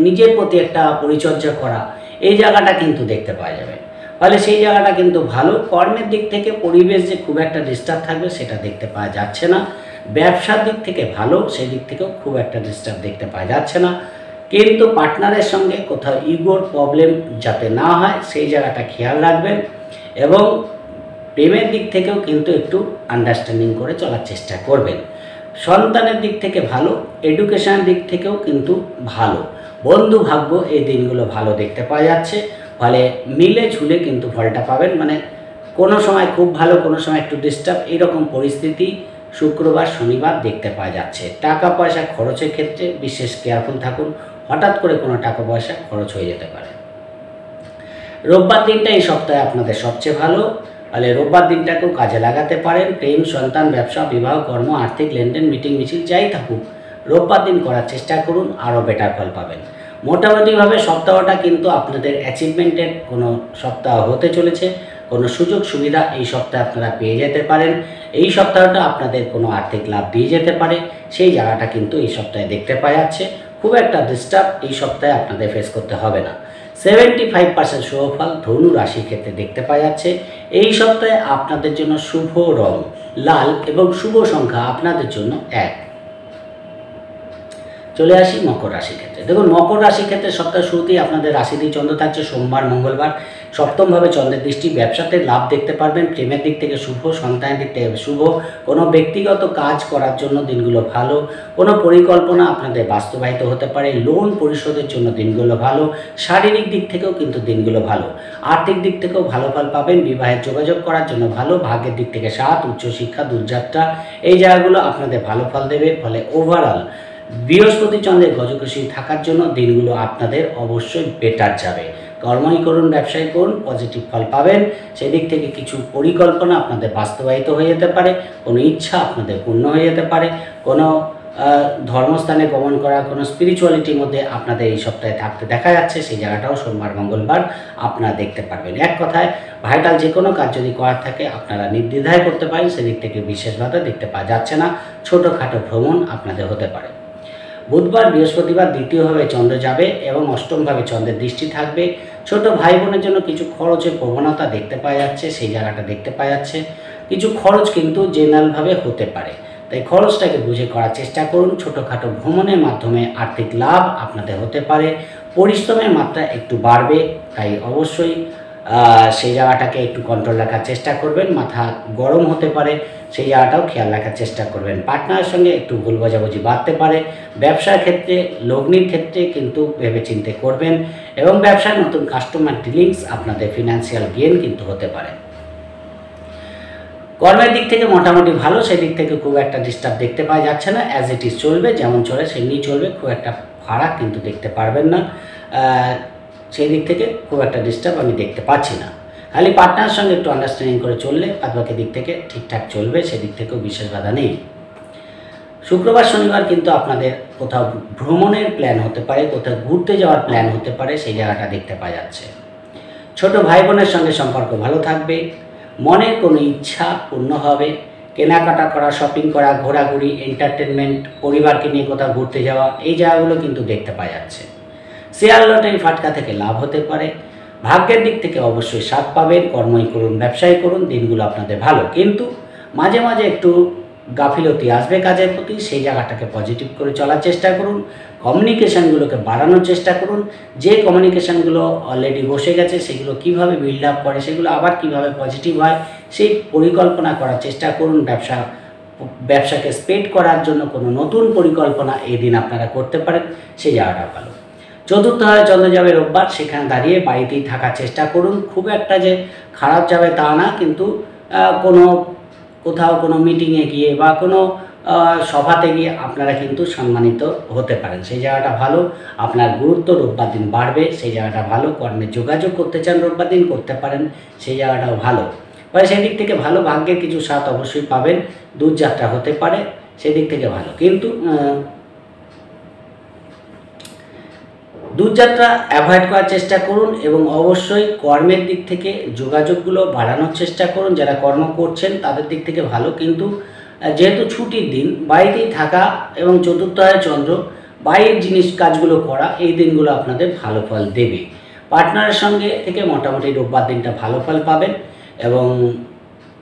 নিজের প্রতি একটা পরিচর্যা করা, এই জায়গাটা কিন্তু দেখতে পাওয়া যাবে। ফলে সেই জায়গাটা কিন্তু ভালো। কর্মের দিক থেকে পরিবেশ যে খুব একটা ডিস্টার্ব থাকবে সেটা দেখতে পাওয়া যাচ্ছে না। ব্যবসার দিক থেকে ভালো, সেই দিক থেকেও খুব একটা ডিস্টার্ব দেখতে পাওয়া যাচ্ছে না। কিন্তু পার্টনারের সঙ্গে কোথাও ইগোর প্রবলেম যাতে না হয় সেই জায়গাটা খেয়াল রাখবেন। এবং প্রেমের দিক থেকেও কিন্তু একটু আন্ডারস্ট্যান্ডিং করে চলার চেষ্টা করবেন। সন্তানের দিক থেকে ভালো, এডুকেশনের দিক থেকেও কিন্তু ভালো। বন্ধু ভাগ্য এই দিনগুলো ভালো দেখতে পাওয়া যাচ্ছে। ফলে মিলে ঝুলে কিন্তু ফলটা পাবেন। মানে কোনো সময় খুব ভালো, কোনো সময় একটু ডিস্টার্ব, এইরকম পরিস্থিতি শুক্রবার শনিবার দেখতে পাওয়া যাচ্ছে। টাকা পয়সা খরচের ক্ষেত্রে বিশেষ কেয়ারফুল থাকুন, হঠাৎ করে কোনো টাকা পয়সা খরচ হয়ে যেতে পারে। রোববার দিনটা এই সপ্তাহে আপনাদের সবচেয়ে ভালো। ফলে রোববার দিনটাকেও কাজে লাগাতে পারেন। প্রেম, সন্তান, ব্যবসা, বিবাহ, কর্ম, আর্থিক লেনদেন, মিটিং মিছিল যাই থাকুক, রোববার দিন করার চেষ্টা করুন, আরও বেটার ফল পাবেন। মোটামুটিভাবে সপ্তাহটা কিন্তু আপনাদের অ্যাচিভমেন্টের কোনো সপ্তাহ হতে চলেছে। কোনো সুযোগ সুবিধা এই সপ্তাহে আপনারা পেয়ে যেতে পারেন। এই সপ্তাহটা আপনাদের কোনো আর্থিক লাভ দিয়ে যেতে পারে, সেই জায়গাটা কিন্তু এই সপ্তাহে দেখতে পাওয়া যাচ্ছে। খুব একটা ডিস্টার্ব এই সপ্তাহে আপনাদের ফেস করতে হবে না। 75% শুভফল ধনু রাশির ক্ষেত্রে দেখতে পাওয়া যাচ্ছে। এই সপ্তাহে আপনাদের জন্য শুভ রং লাল এবং শুভ সংখ্যা আপনাদের জন্য 1। চলে আসি মকর রাশির ক্ষেত্রে। দেখুন, মকর রাশির ক্ষেত্রে সপ্তাহের শুরুতেই আপনাদের রাশিতেই চন্দ্র থাকছে, সোমবার মঙ্গলবার। সপ্তমভাবে চন্দ্রের দৃষ্টি, ব্যবসাতে লাভ দেখতে পারবেন। প্রেমের দিক থেকে শুভ, সন্তানের দিক থেকে শুভ। কোনো ব্যক্তিগত কাজ করার জন্য দিনগুলো ভালো। কোনো পরিকল্পনা আপনাদের বাস্তবায়িত হতে পারে। লোন পরিশোধের জন্য দিনগুলো ভালো। শারীরিক দিক থেকেও কিন্তু দিনগুলো ভালো। আর্থিক দিক থেকেও ভালো ফল পাবেন। বিবাহের যোগাযোগ করার জন্য ভালো। ভাগ্যের দিক থেকে 7, উচ্চশিক্ষা, দূরযাত্রা, এই জায়গাগুলো আপনাদের ভালো ফল দেবে। ফলে ওভারঅল বৃহস্পতি চন্দ্রের গজকেশী থাকার জন্য দিনগুলো আপনাদের অবশ্যই বেটার যাবে। কর্মই করুন, ব্যবসায় করুন, পজিটিভ ফল পাবেন। সেদিক থেকে কিছু পরিকল্পনা আপনাদের বাস্তবায়িত হয়ে যেতে পারে। কোনো ইচ্ছা আপনাদের পূর্ণ হয়ে যেতে পারে। কোনো ধর্মস্থানে গমন করা, কোনো স্পিরিচুয়ালিটির মধ্যে আপনাদের এই সপ্তাহে থাকতে দেখা যাচ্ছে, সেই জায়গাটাও সোমবার মঙ্গলবার আপনারা দেখতে পারবেন। এক কথায় ভাইটাল যে কোনো কাজ যদি করার থাকে আপনারা নির্দ্বিধায় করতে পারেন, সেদিক থেকে বিশেষ বাধা দেখতে পাওয়া যাচ্ছে না। ছোটোখাটো ভ্রমণ আপনাদের হতে পারে। বুধবার, বৃহস্পতিবার দ্বিতীয়ভাবে চন্দ্র যাবে এবং অষ্টমভাবে চন্দ্রের দৃষ্টি থাকবে। ছোট ভাই বোনের জন্য কিছু খরচের প্রবণতা দেখতে পাওয়া যাচ্ছে, সেই জায়গাটা দেখতে পাওয়া যাচ্ছে। কিছু খরচ কিন্তু জেনারেলভাবে হতে পারে, তাই খরচটাকে বুঝে করার চেষ্টা করুন। ছোটোখাটো ভ্রমণের মাধ্যমে আর্থিক লাভ আপনাদের হতে পারে। পরিশ্রমের মাত্রা একটু বাড়বে, তাই অবশ্যই সেই জায়গাটাকে একটু কন্ট্রোল রাখার চেষ্টা করবেন। মাথা গরম হতে পারে, সেই জায়গাটাও খেয়াল রাখার চেষ্টা করবেন। পার্টনারের সঙ্গে একটু ভুল বোঝাবুঝি বাড়তে পারে। ব্যবসার ক্ষেত্রে, লগ্নির ক্ষেত্রে কিন্তু ভেবেচিন্তে করবেন এবং ব্যবসায় নতুন কাস্টমার ডিলিংস আপনাদের ফিনান্সিয়াল গেইন কিন্তু হতে পারে। কর্মের দিক থেকে মোটামুটি ভালো, সেদিক থেকে খুব একটা ডিস্টার্ব দেখতে পাওয়া যাচ্ছে না। অ্যাজ ইট ইজ চলবে, যেমন চলে সেমনি চলবে, খুব একটা ফারাক কিন্তু দেখতে পারবেন না। সেই দিক থেকে খুব একটা ডিস্টার্ব আমি দেখতে পাচ্ছি না। খালি পার্টনারের সঙ্গে একটু আন্ডারস্ট্যান্ডিং করে চললে বাকি দিক থেকে ঠিকঠাক চলবে, সেদিক থেকেও বিশেষ বাধা নেই। শুক্রবার শনিবার কিন্তু আপনাদের কোথাও ভ্রমণের প্ল্যান হতে পারে, কোথাও ঘুরতে যাওয়ার প্ল্যান হতে পারে, সেই জায়গাটা দেখতে পাওয়া যাচ্ছে। ছোট ভাই বোনের সঙ্গে সম্পর্ক ভালো থাকবে। মনের কোনো ইচ্ছা পূর্ণ হবে। কেনাকাটা করা, শপিং করা, ঘোরাঘুরি, এন্টারটেনমেন্ট, পরিবারকে নিয়ে কোথাও ঘুরতে যাওয়া, এই জায়গাগুলো কিন্তু দেখতে পাওয়া যাচ্ছে। শেয়ার লটারি ফাটকা থেকে লাভ হতে পারে। ভাগ্যের দিক থেকে অবশ্যই 7 পাবেন। কর্মই করুন, ব্যবসায় করুন, দিনগুলো আপনাদের ভালো। কিন্তু মাঝে মাঝে একটু গাফিলতি আসবে কাজের প্রতি, সেই জায়গাটাকে পজিটিভ করে চলার চেষ্টা করুন। কমিউনিকেশানগুলোকে বাড়ানোর চেষ্টা করুন। যে কমিউনিকেশানগুলো অলরেডি বসে গেছে সেগুলো কিভাবে বিল্ড আপ করে, সেগুলো আবার কিভাবে পজিটিভ হয়, সেই পরিকল্পনা করার চেষ্টা করুন। ব্যবসাকে স্প্রেড করার জন্য কোনো নতুন পরিকল্পনা এই দিন আপনারা করতে পারেন, সেই জায়গাটা ভালো। চতুর্থভাবে চন্দ্র যাবে রোববার, সেখানে দাঁড়িয়ে বাড়িতেই থাকার চেষ্টা করুন। খুব একটা যে খারাপ যাবে তা না, কিন্তু কোথাও কোনো মিটিংয়ে গিয়ে বা কোনো সভাতে গিয়ে আপনারা কিন্তু সম্মানিত হতে পারেন, সেই জায়গাটা ভালো। আপনার গুরুত্ব রোববার দিন বাড়বে, সেই জায়গাটা ভালো। কর্মে যোগাযোগ করতে চান রোববার দিন করতে পারেন, সেই জায়গাটাও ভালো। ফলে সেই দিক থেকে ভালো। ভাগ্যের কিছু সাথ অবশ্যই পাবেন। দূরযাত্রা হতে পারে, সেদিক থেকে ভালো। কিন্তু দূরযাত্রা অ্যাভয়েড করার চেষ্টা করুন এবং অবশ্যই কর্মের দিক থেকে যোগাযোগগুলো বাড়ানোর চেষ্টা করুন। যারা কর্ম করছেন তাদের দিক থেকে ভালো, কিন্তু যেহেতু ছুটির দিন বাড়িতেই থাকা এবং চতুর্থভাবে চন্দ্র, বাইরের জিনিস কাজগুলো করা, এই দিনগুলো আপনাদের ভালো ফল দেবে। পার্টনারের সঙ্গে থেকে মোটামুটি রোববার দিনটা ভালো ফল পাবেন এবং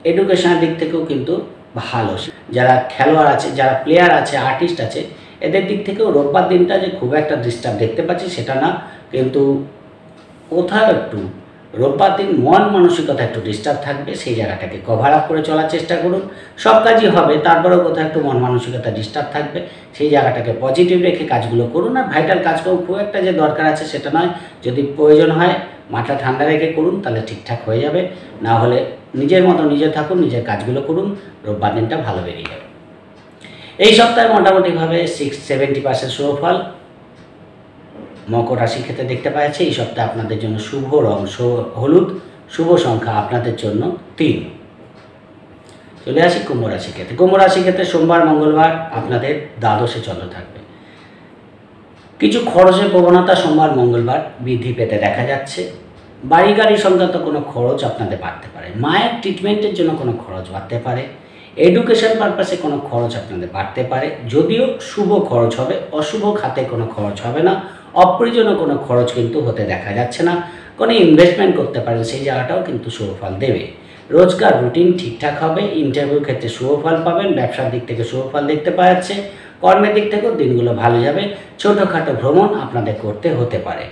এডুকেশনের দিক থেকেও কিন্তু ভালো। যারা খেলোয়াড় আছে, যারা প্লেয়ার আছে, আর্টিস্ট আছে, এদের দিক থেকেও রোববার দিনটা যে খুব একটা ডিস্টার্ব দেখতে পাচ্ছি সেটা না, কিন্তু কোথাও একটু রোববার দিন মন মানসিকতা একটু ডিস্টার্ব থাকবে, সেই জায়গাটাকে কভার আপ করে চলার চেষ্টা করুন। সব কাজই হবে, তারপরেও কোথাও একটু মন মানসিকতা ডিস্টার্ব থাকবে, সেই জায়গাটাকে পজিটিভ রেখে কাজগুলো করুন। আর ভাইটাল কাজগুলো খুব একটা যে দরকার আছে সেটা নয়, যদি প্রয়োজন হয় মাথা ঠান্ডা রেখে করুন, তাহলে ঠিকঠাক হয়ে যাবে। না হলে নিজের মতো নিজে থাকুন, নিজের কাজগুলো করুন, রোববার দিনটা ভালো বেরিয়ে যাবে। এই সপ্তাহে মোটামুটিভাবে 70% শুভফল মকর রাশির ক্ষেত্রে দেখতে পাচ্ছি। এই সপ্তাহে আপনাদের জন্য শুভ রং হলুদ, শুভ সংখ্যা আপনাদের জন্য 3। চলে আসি কুম্ভ রাশির ক্ষেত্রে। কুম্ভ রাশির ক্ষেত্রে সোমবার মঙ্গলবার আপনাদের দ্বাদশে চন্দ্র থাকবে। কিছু খরচের প্রবণতা সোমবার মঙ্গলবার বৃদ্ধি পেতে দেখা যাচ্ছে। বাড়ি গাড়ি সংক্রান্ত কোনো খরচ আপনাদের বাড়তে পারে, মায়ের ট্রিটমেন্টের জন্য কোনো খরচ বাড়তে পারে, এডুকেশন পারপাসে কোনো খরচ আপনাদের বাড়তে পারে। যদিও শুভ খরচ হবে, অশুভ খাতে কোনো খরচ হবে না। অপ্রয়োজনীয় কোনো খরচ কিন্তু হতে দেখা যাচ্ছে না। কোনো ইনভেস্টমেন্ট করতে পারেন, সেই জায়গাটাও কিন্তু শুভফল দেবে। রোজকার রুটিন ঠিকঠাক হবে। ইন্টারভিউর ক্ষেত্রে শুভফল পাবেন। ব্যবসার দিক থেকে শুভফল দেখতে পাওয়া যাচ্ছে। কর্মের দিক থেকেও দিনগুলো ভালো যাবে। ছোটোখাটো ভ্রমণ আপনাদের করতে হতে পারে।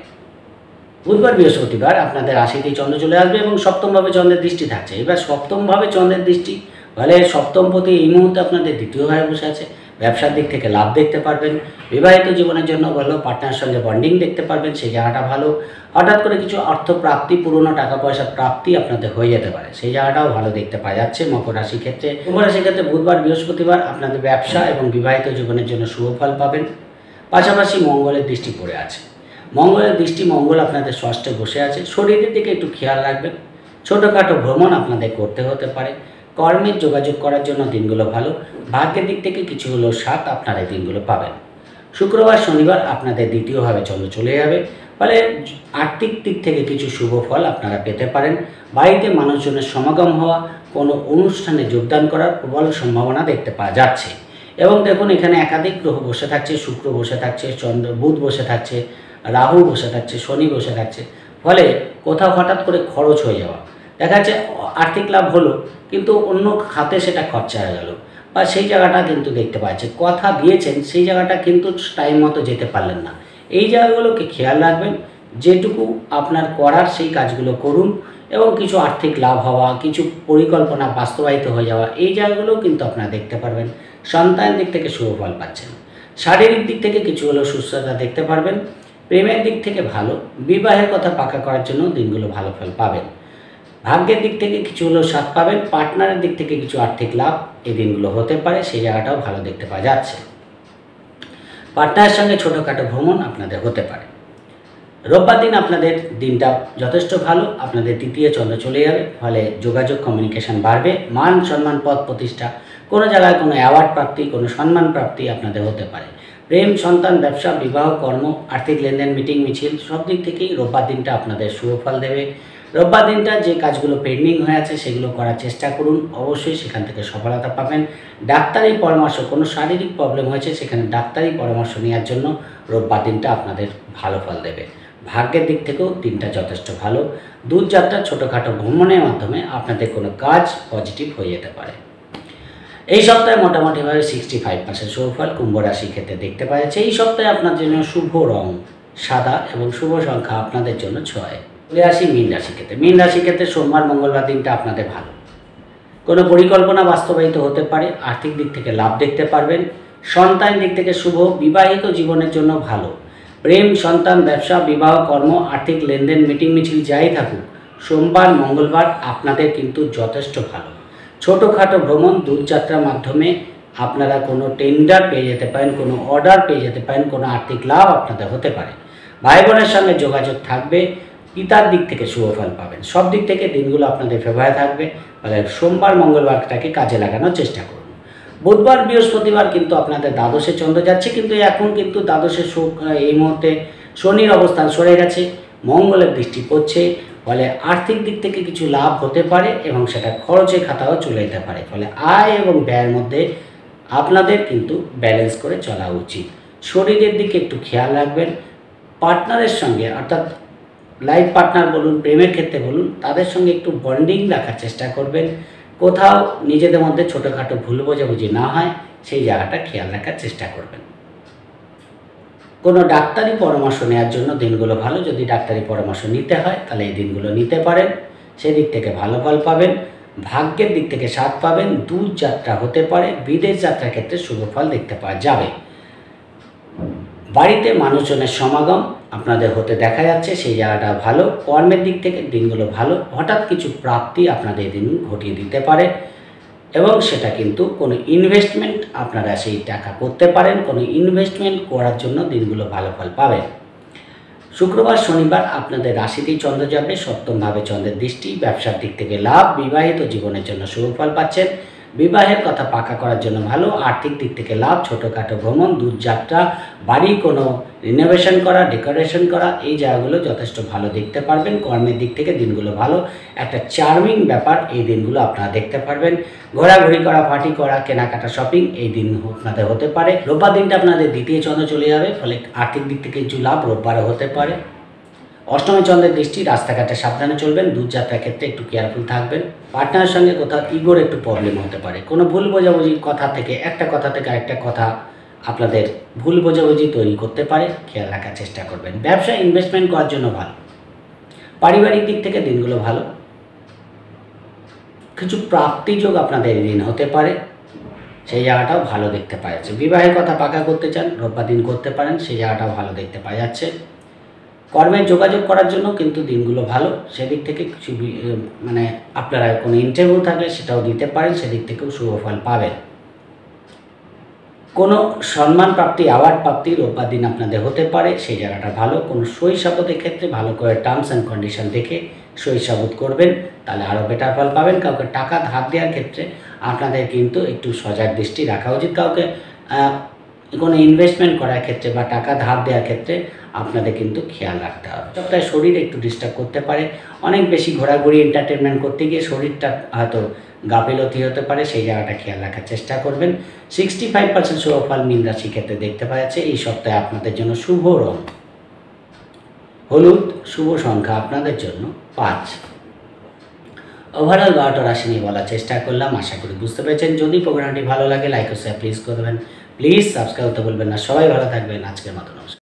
বুধবার বৃহস্পতিবার আপনাদের রাশিতেই চন্দ্র চলে আসবে এবং সপ্তমভাবে চন্দ্রের দৃষ্টি থাকছে। এবার সপ্তমভাবে চন্দ্রের দৃষ্টি ফলে সপ্তমপতি এই মুহূর্তে আপনাদের দ্বিতীয়ভাবে বসে আছে। ব্যবসার দিক থেকে লাভ দেখতে পারবেন। বিবাহিত জীবনের জন্য ভালো, পার্টনারের সঙ্গে বন্ডিং দেখতে পারবেন, সেই জায়গাটা ভালো। হঠাৎ করে কিছু অর্থ প্রাপ্তি, পুরনো টাকা পয়সা প্রাপ্তি আপনাদের হয়ে যেতে পারে, সেই জায়গাটাও ভালো দেখতে পাওয়া যাচ্ছে মকর রাশির ক্ষেত্রে। কুম্ভ রাশির ক্ষেত্রে বুধবার বৃহস্পতিবার আপনাদের ব্যবসা এবং বিবাহিত জীবনের জন্য শুভ ফল পাবেন। পাশাপাশি মঙ্গলের দৃষ্টি পড়ে আছে। মঙ্গলের দৃষ্টি, মঙ্গল আপনাদের ষষ্ঠে বসে আছে। শরীরের দিকে একটু খেয়াল রাখবেন। ছোটোখাটো ভ্রমণ আপনাদের করতে হতে পারে। কর্মের যোগাযোগ করার জন্য দিনগুলো ভালো। ভাগ্যের দিক থেকে কিছু হলেও সাথ আপনারা এই দিনগুলো পাবেন। শুক্রবার শনিবার আপনাদের দ্বিতীয়ভাবে চন্দ্র চলে যাবে, ফলে আর্থিক দিক থেকে কিছু শুভ ফল আপনারা পেতে পারেন। বাড়িতে মানুষজনের সমাগম হওয়া, কোনো অনুষ্ঠানে যোগদান করার প্রবল সম্ভাবনা দেখতে পাওয়া যাচ্ছে। এবং দেখুন এখানে একাধিক গ্রহ বসে থাকছে। শুক্র বসে থাকছে, বুধ বসে থাকছে, রাহু বসে থাকছে, শনি বসে থাকছে। ফলে কোথাও হঠাৎ করে খরচ হয়ে যাওয়া, দেখা যাচ্ছে আর্থিক লাভ হলো কিন্তু অন্য খাতে সেটা খরচা হয়ে গেল, বা সেই জায়গাটা কিন্তু দেখতে পাচ্ছে। কথা দিয়েছেন সেই জায়গাটা কিন্তু টাইম মতো যেতে পারলেন না। এই জায়গাগুলোকে খেয়াল রাখবেন। যেটুকু আপনার করার সেই কাজগুলো করুন এবং কিছু আর্থিক লাভ হওয়া, কিছু পরিকল্পনা বাস্তবায়িত হয়ে যাওয়া, এই জায়গাগুলোও কিন্তু আপনারা দেখতে পারবেন। সন্তানের দিক থেকে শুভ ফল পাচ্ছেন। শারীরিক দিক থেকে কিছু হলেও সুস্থতা দেখতে পারবেন। প্রেমের দিক থেকে ভালো। বিবাহের কথা পাকা করার জন্য দিনগুলো ভালো ফল পাবেন। ভাগ্যের দিক থেকে কিছু হলেও সাথ পাবেন। পার্টনারের দিক থেকে কিছু আর্থিক লাভ এই দিনগুলো হতে পারে, সেই জায়গাটাও ভালো দেখতে পাওয়া যাচ্ছে। পার্টনারের সঙ্গে ছোটোখাটো ভ্রমণ আপনাদের হতে পারে। রোববার দিন আপনাদের দিনটা যথেষ্ট ভালো। আপনাদের তৃতীয় চন্দ্র চলে যাবে, ফলে যোগাযোগ কমিউনিকেশন বাড়বে। মান সম্মান, পদ প্রতিষ্ঠা, কোনো জায়গায় কোনো অ্যাওয়ার্ড প্রাপ্তি, কোনো সম্মান প্রাপ্তি আপনাদের হতে পারে। প্রেম, সন্তান, ব্যবসা, বিবাহ, কর্ম, আর্থিক লেনদেন, মিটিং মিছিল, সব দিক থেকেই রোববার দিনটা আপনাদের শুভ ফল দেবে। রোববার দিনটা যে কাজগুলো পেন্ডিং হয়ে আছে সেগুলো করার চেষ্টা করুন, অবশ্যই সেখান থেকে সফলতা পাবেন। ডাক্তারি পরামর্শ, কোনো শারীরিক প্রবলেম হয়েছে সেখানে ডাক্তারি পরামর্শ নেওয়ার জন্য রোববার দিনটা আপনাদের ভালো ফল দেবে। ভাগ্যের দিক থেকেও দিনটা যথেষ্ট ভালো। দূরযাত্রা, ছোটোখাটো ভ্রমণের মাধ্যমে আপনাদের কোনো কাজ পজিটিভ হয়ে যেতে পারে। এই সপ্তাহে মোটামুটিভাবে 65% শুভফল কুম্ভ রাশির ক্ষেত্রে দেখতে পাওয়া যাচ্ছে। এই সপ্তাহে আপনার জন্য শুভ রং সাদা এবং শুভ সংখ্যা আপনাদের জন্য 6। চলে আসি মীন রাশির ক্ষেত্রে। মীন রাশির ক্ষেত্রে সোমবার মঙ্গলবার দিনটা আপনাদের ভালো। কোনো পরিকল্পনা বাস্তবায়িত হতে পারে। আর্থিক দিক থেকে লাভ দেখতে পারবেন। সন্তান দিক থেকে শুভ। বিবাহিত জীবনের জন্য ভালো। প্রেম, সন্তান, ব্যবসা, বিবাহ, কর্ম, আর্থিক লেনদেন, মিটিং মিছিল যাই থাকুক, সোমবার মঙ্গলবার আপনাদের কিন্তু যথেষ্ট ভালো। ছোটোখাটো ভ্রমণ, দূরযাত্রার মাধ্যমে আপনারা কোনো টেন্ডার পেয়ে যেতে পারেন, কোনো অর্ডার পেয়ে যেতে পারেন, কোনো আর্থিক লাভ আপনাদের হতে পারে। ভাই বোনের সঙ্গে যোগাযোগ থাকবে। পিতার দিক থেকে শুভ ফল পাবেন। সব দিক থেকে দিনগুলো আপনাদের ফেভারে থাকবে, ফলে সোমবার মঙ্গলবারটাকে কাজে লাগানোর চেষ্টা করুন। বুধবার বৃহস্পতিবার কিন্তু আপনাদের দ্বাদশে চন্দ্র যাচ্ছে, কিন্তু এখন কিন্তু দ্বাদশে এই মুহূর্তে শনির অবস্থান সরে গেছে, মঙ্গলের দৃষ্টি পড়ছে, ফলে আর্থিক দিক থেকে কিছু লাভ হতে পারে এবং সেটা খরচের খাতাও চলে যেতে পারে। ফলে আয় এবং ব্যয়ের মধ্যে আপনাদের কিন্তু ব্যালেন্স করে চলা উচিত। শরীরের দিকে একটু খেয়াল রাখবেন। পার্টনারের সঙ্গে অর্থাৎ লাইফ পার্টনার বলুন, প্রেমের ক্ষেত্রে বলুন, তাদের সঙ্গে একটু বন্ডিং রাখার চেষ্টা করবেন। কোথাও নিজেদের মধ্যে ছোটোখাটো ভুল বোঝাবুঝি না হয় সেই জায়গাটা খেয়াল রাখার চেষ্টা করবেন। কোনো ডাক্তারি পরামর্শ নেওয়ার জন্য দিনগুলো ভালো। যদি ডাক্তারি পরামর্শ নিতে হয় তাহলে এই দিনগুলো নিতে পারেন, সেদিক থেকে ভালো ফল পাবেন। ভাগ্যের দিক থেকে সাথ পাবেন। দূর যাত্রা হতে পারে, বিদেশ যাত্রার ক্ষেত্রে শুভ ফল দেখতে পাওয়া যাবে। বাড়িতে মানুষজনের সমাগম আপনাদের হতে দেখা যাচ্ছে, সেই জায়গাটা ভালো। কর্মের দিক থেকে দিনগুলো ভালো। হঠাৎ কিছু প্রাপ্তি আপনাদের দিন ঘটিয়ে দিতে পারে এবং সেটা কিন্তু কোনো ইনভেস্টমেন্ট আপনারা সেই টাকা করতে পারেন। কোনো ইনভেস্টমেন্ট করার জন্য দিনগুলো ভালো ফল পাবেন। শুক্রবার শনিবার আপনাদের রাশিতেই চন্দ্র যাবে, সপ্তমভাবে চন্দ্রের দৃষ্টি। ব্যবসার দিক থেকে লাভ, বিবাহিত জীবনের জন্য শুভ ফল পাচ্ছেন। বিবাহের কথা পাকা করার জন্য ভালো। আর্থিক দিক থেকে লাভ, ছোটোখাটো ভ্রমণ, দূরযাত্রা, বাড়ি কোনো রিনোভেশন করা, ডেকোরেশন করা, এই জায়গাগুলো যথেষ্ট ভালো দেখতে পারবেন। কর্মের দিক থেকে দিনগুলো ভালো। একটা চার্মিং ব্যাপার এই দিনগুলো আপনারা দেখতে পারবেন। ঘোরাঘুরি করা, পার্টি করা, কেনাকাটা, শপিং এই দিন আপনাদের হতে পারে। রোববার দিনটা আপনাদের দ্বিতীয় চন্দ্র চলে যাবে, ফলে আর্থিক দিক থেকে কিছু লাভ রোববারও হতে পারে। অষ্টমী চন্দ্রের দৃষ্টি, রাস্তাঘাটে সাবধানে চলবেন। দূরযাত্রার ক্ষেত্রে একটু কেয়ারফুল থাকবেন। পার্টনারের সঙ্গে কোথাও ইগোর একটু প্রবলেম হতে পারে। কোনো ভুল বোঝাবুঝি কথা থেকে একটা কথা আপনাদের ভুল বোঝাবুঝি তৈরি করতে পারে, খেয়াল রাখার চেষ্টা করবেন। ব্যবসায় ইনভেস্টমেন্ট করার জন্য ভালো। পারিবারিক দিক থেকে দিনগুলো ভালো। কিছু প্রাপ্তিযোগ আপনাদের এই দিন হতে পারে, সেই জায়গাটাও ভালো দেখতে পাওয়া যাচ্ছে। বিবাহের কথা পাকা করতে চান, রোববার দিন করতে পারেন, সেই জায়গাটাও ভালো দেখতে পাওয়া যাচ্ছে। কর্মের যোগাযোগ করার জন্য কিন্তু দিনগুলো ভালো। সেদিক থেকে কিছু মানে আপনারা কোনো ইন্টারভিউ থাকলে সেটাও দিতে পারেন, সেদিক থেকেও শুভ ফল পাবেন। কোনো সম্মান প্রাপ্তি, অ্যাওয়ার্ড প্রাপ্তি রোববার দিন আপনাদের হতে পারে, সেই জায়গাটা ভালো। কোনো সই সাবুতের ক্ষেত্রে ভালো করে টার্মস অ্যান্ড কন্ডিশন দেখে সই সাবুত করবেন, তাহলে আরও বেটার ফল পাবেন। কাউকে টাকা ধার দেওয়ার ক্ষেত্রে আপনাদের কিন্তু একটু সজাগ দৃষ্টি রাখা উচিত। কাউকে কোনো ইনভেস্টমেন্ট করার ক্ষেত্রে বা টাকা ধার দেওয়ার ক্ষেত্রে আপনাদের কিন্তু খেয়াল রাখতে হবে। সপ্তাহে শরীর একটু ডিস্টার্ব করতে পারে। অনেক বেশি ঘোরাঘুরি, এন্টারটেনমেন্ট করতে গিয়ে শরীরটা হয়তো গাফিলতি হতে পারে, সেই জায়গাটা খেয়াল রাখার চেষ্টা করবেন। 65% শুভ ফল মীন রাশি ক্ষেত্রে দেখতে পাওয়া যাচ্ছে। এই সপ্তাহে আপনাদের জন্য শুভ রং হলুদ, শুভ সংখ্যা আপনাদের জন্য 5। ওভারঅল 12টা রাশি নিয়ে বলার চেষ্টা করলাম, আশা করি বুঝতে পেরেছেন। যদি প্রোগ্রামটি ভালো লাগে লাইক ও শেয়ার প্লিজ করে দেবেন। প্লিজ সাবস্ক্রাইব করতে বলবেন না। সবাই ভালো থাকবেন। আজকের মতো নমস্কার।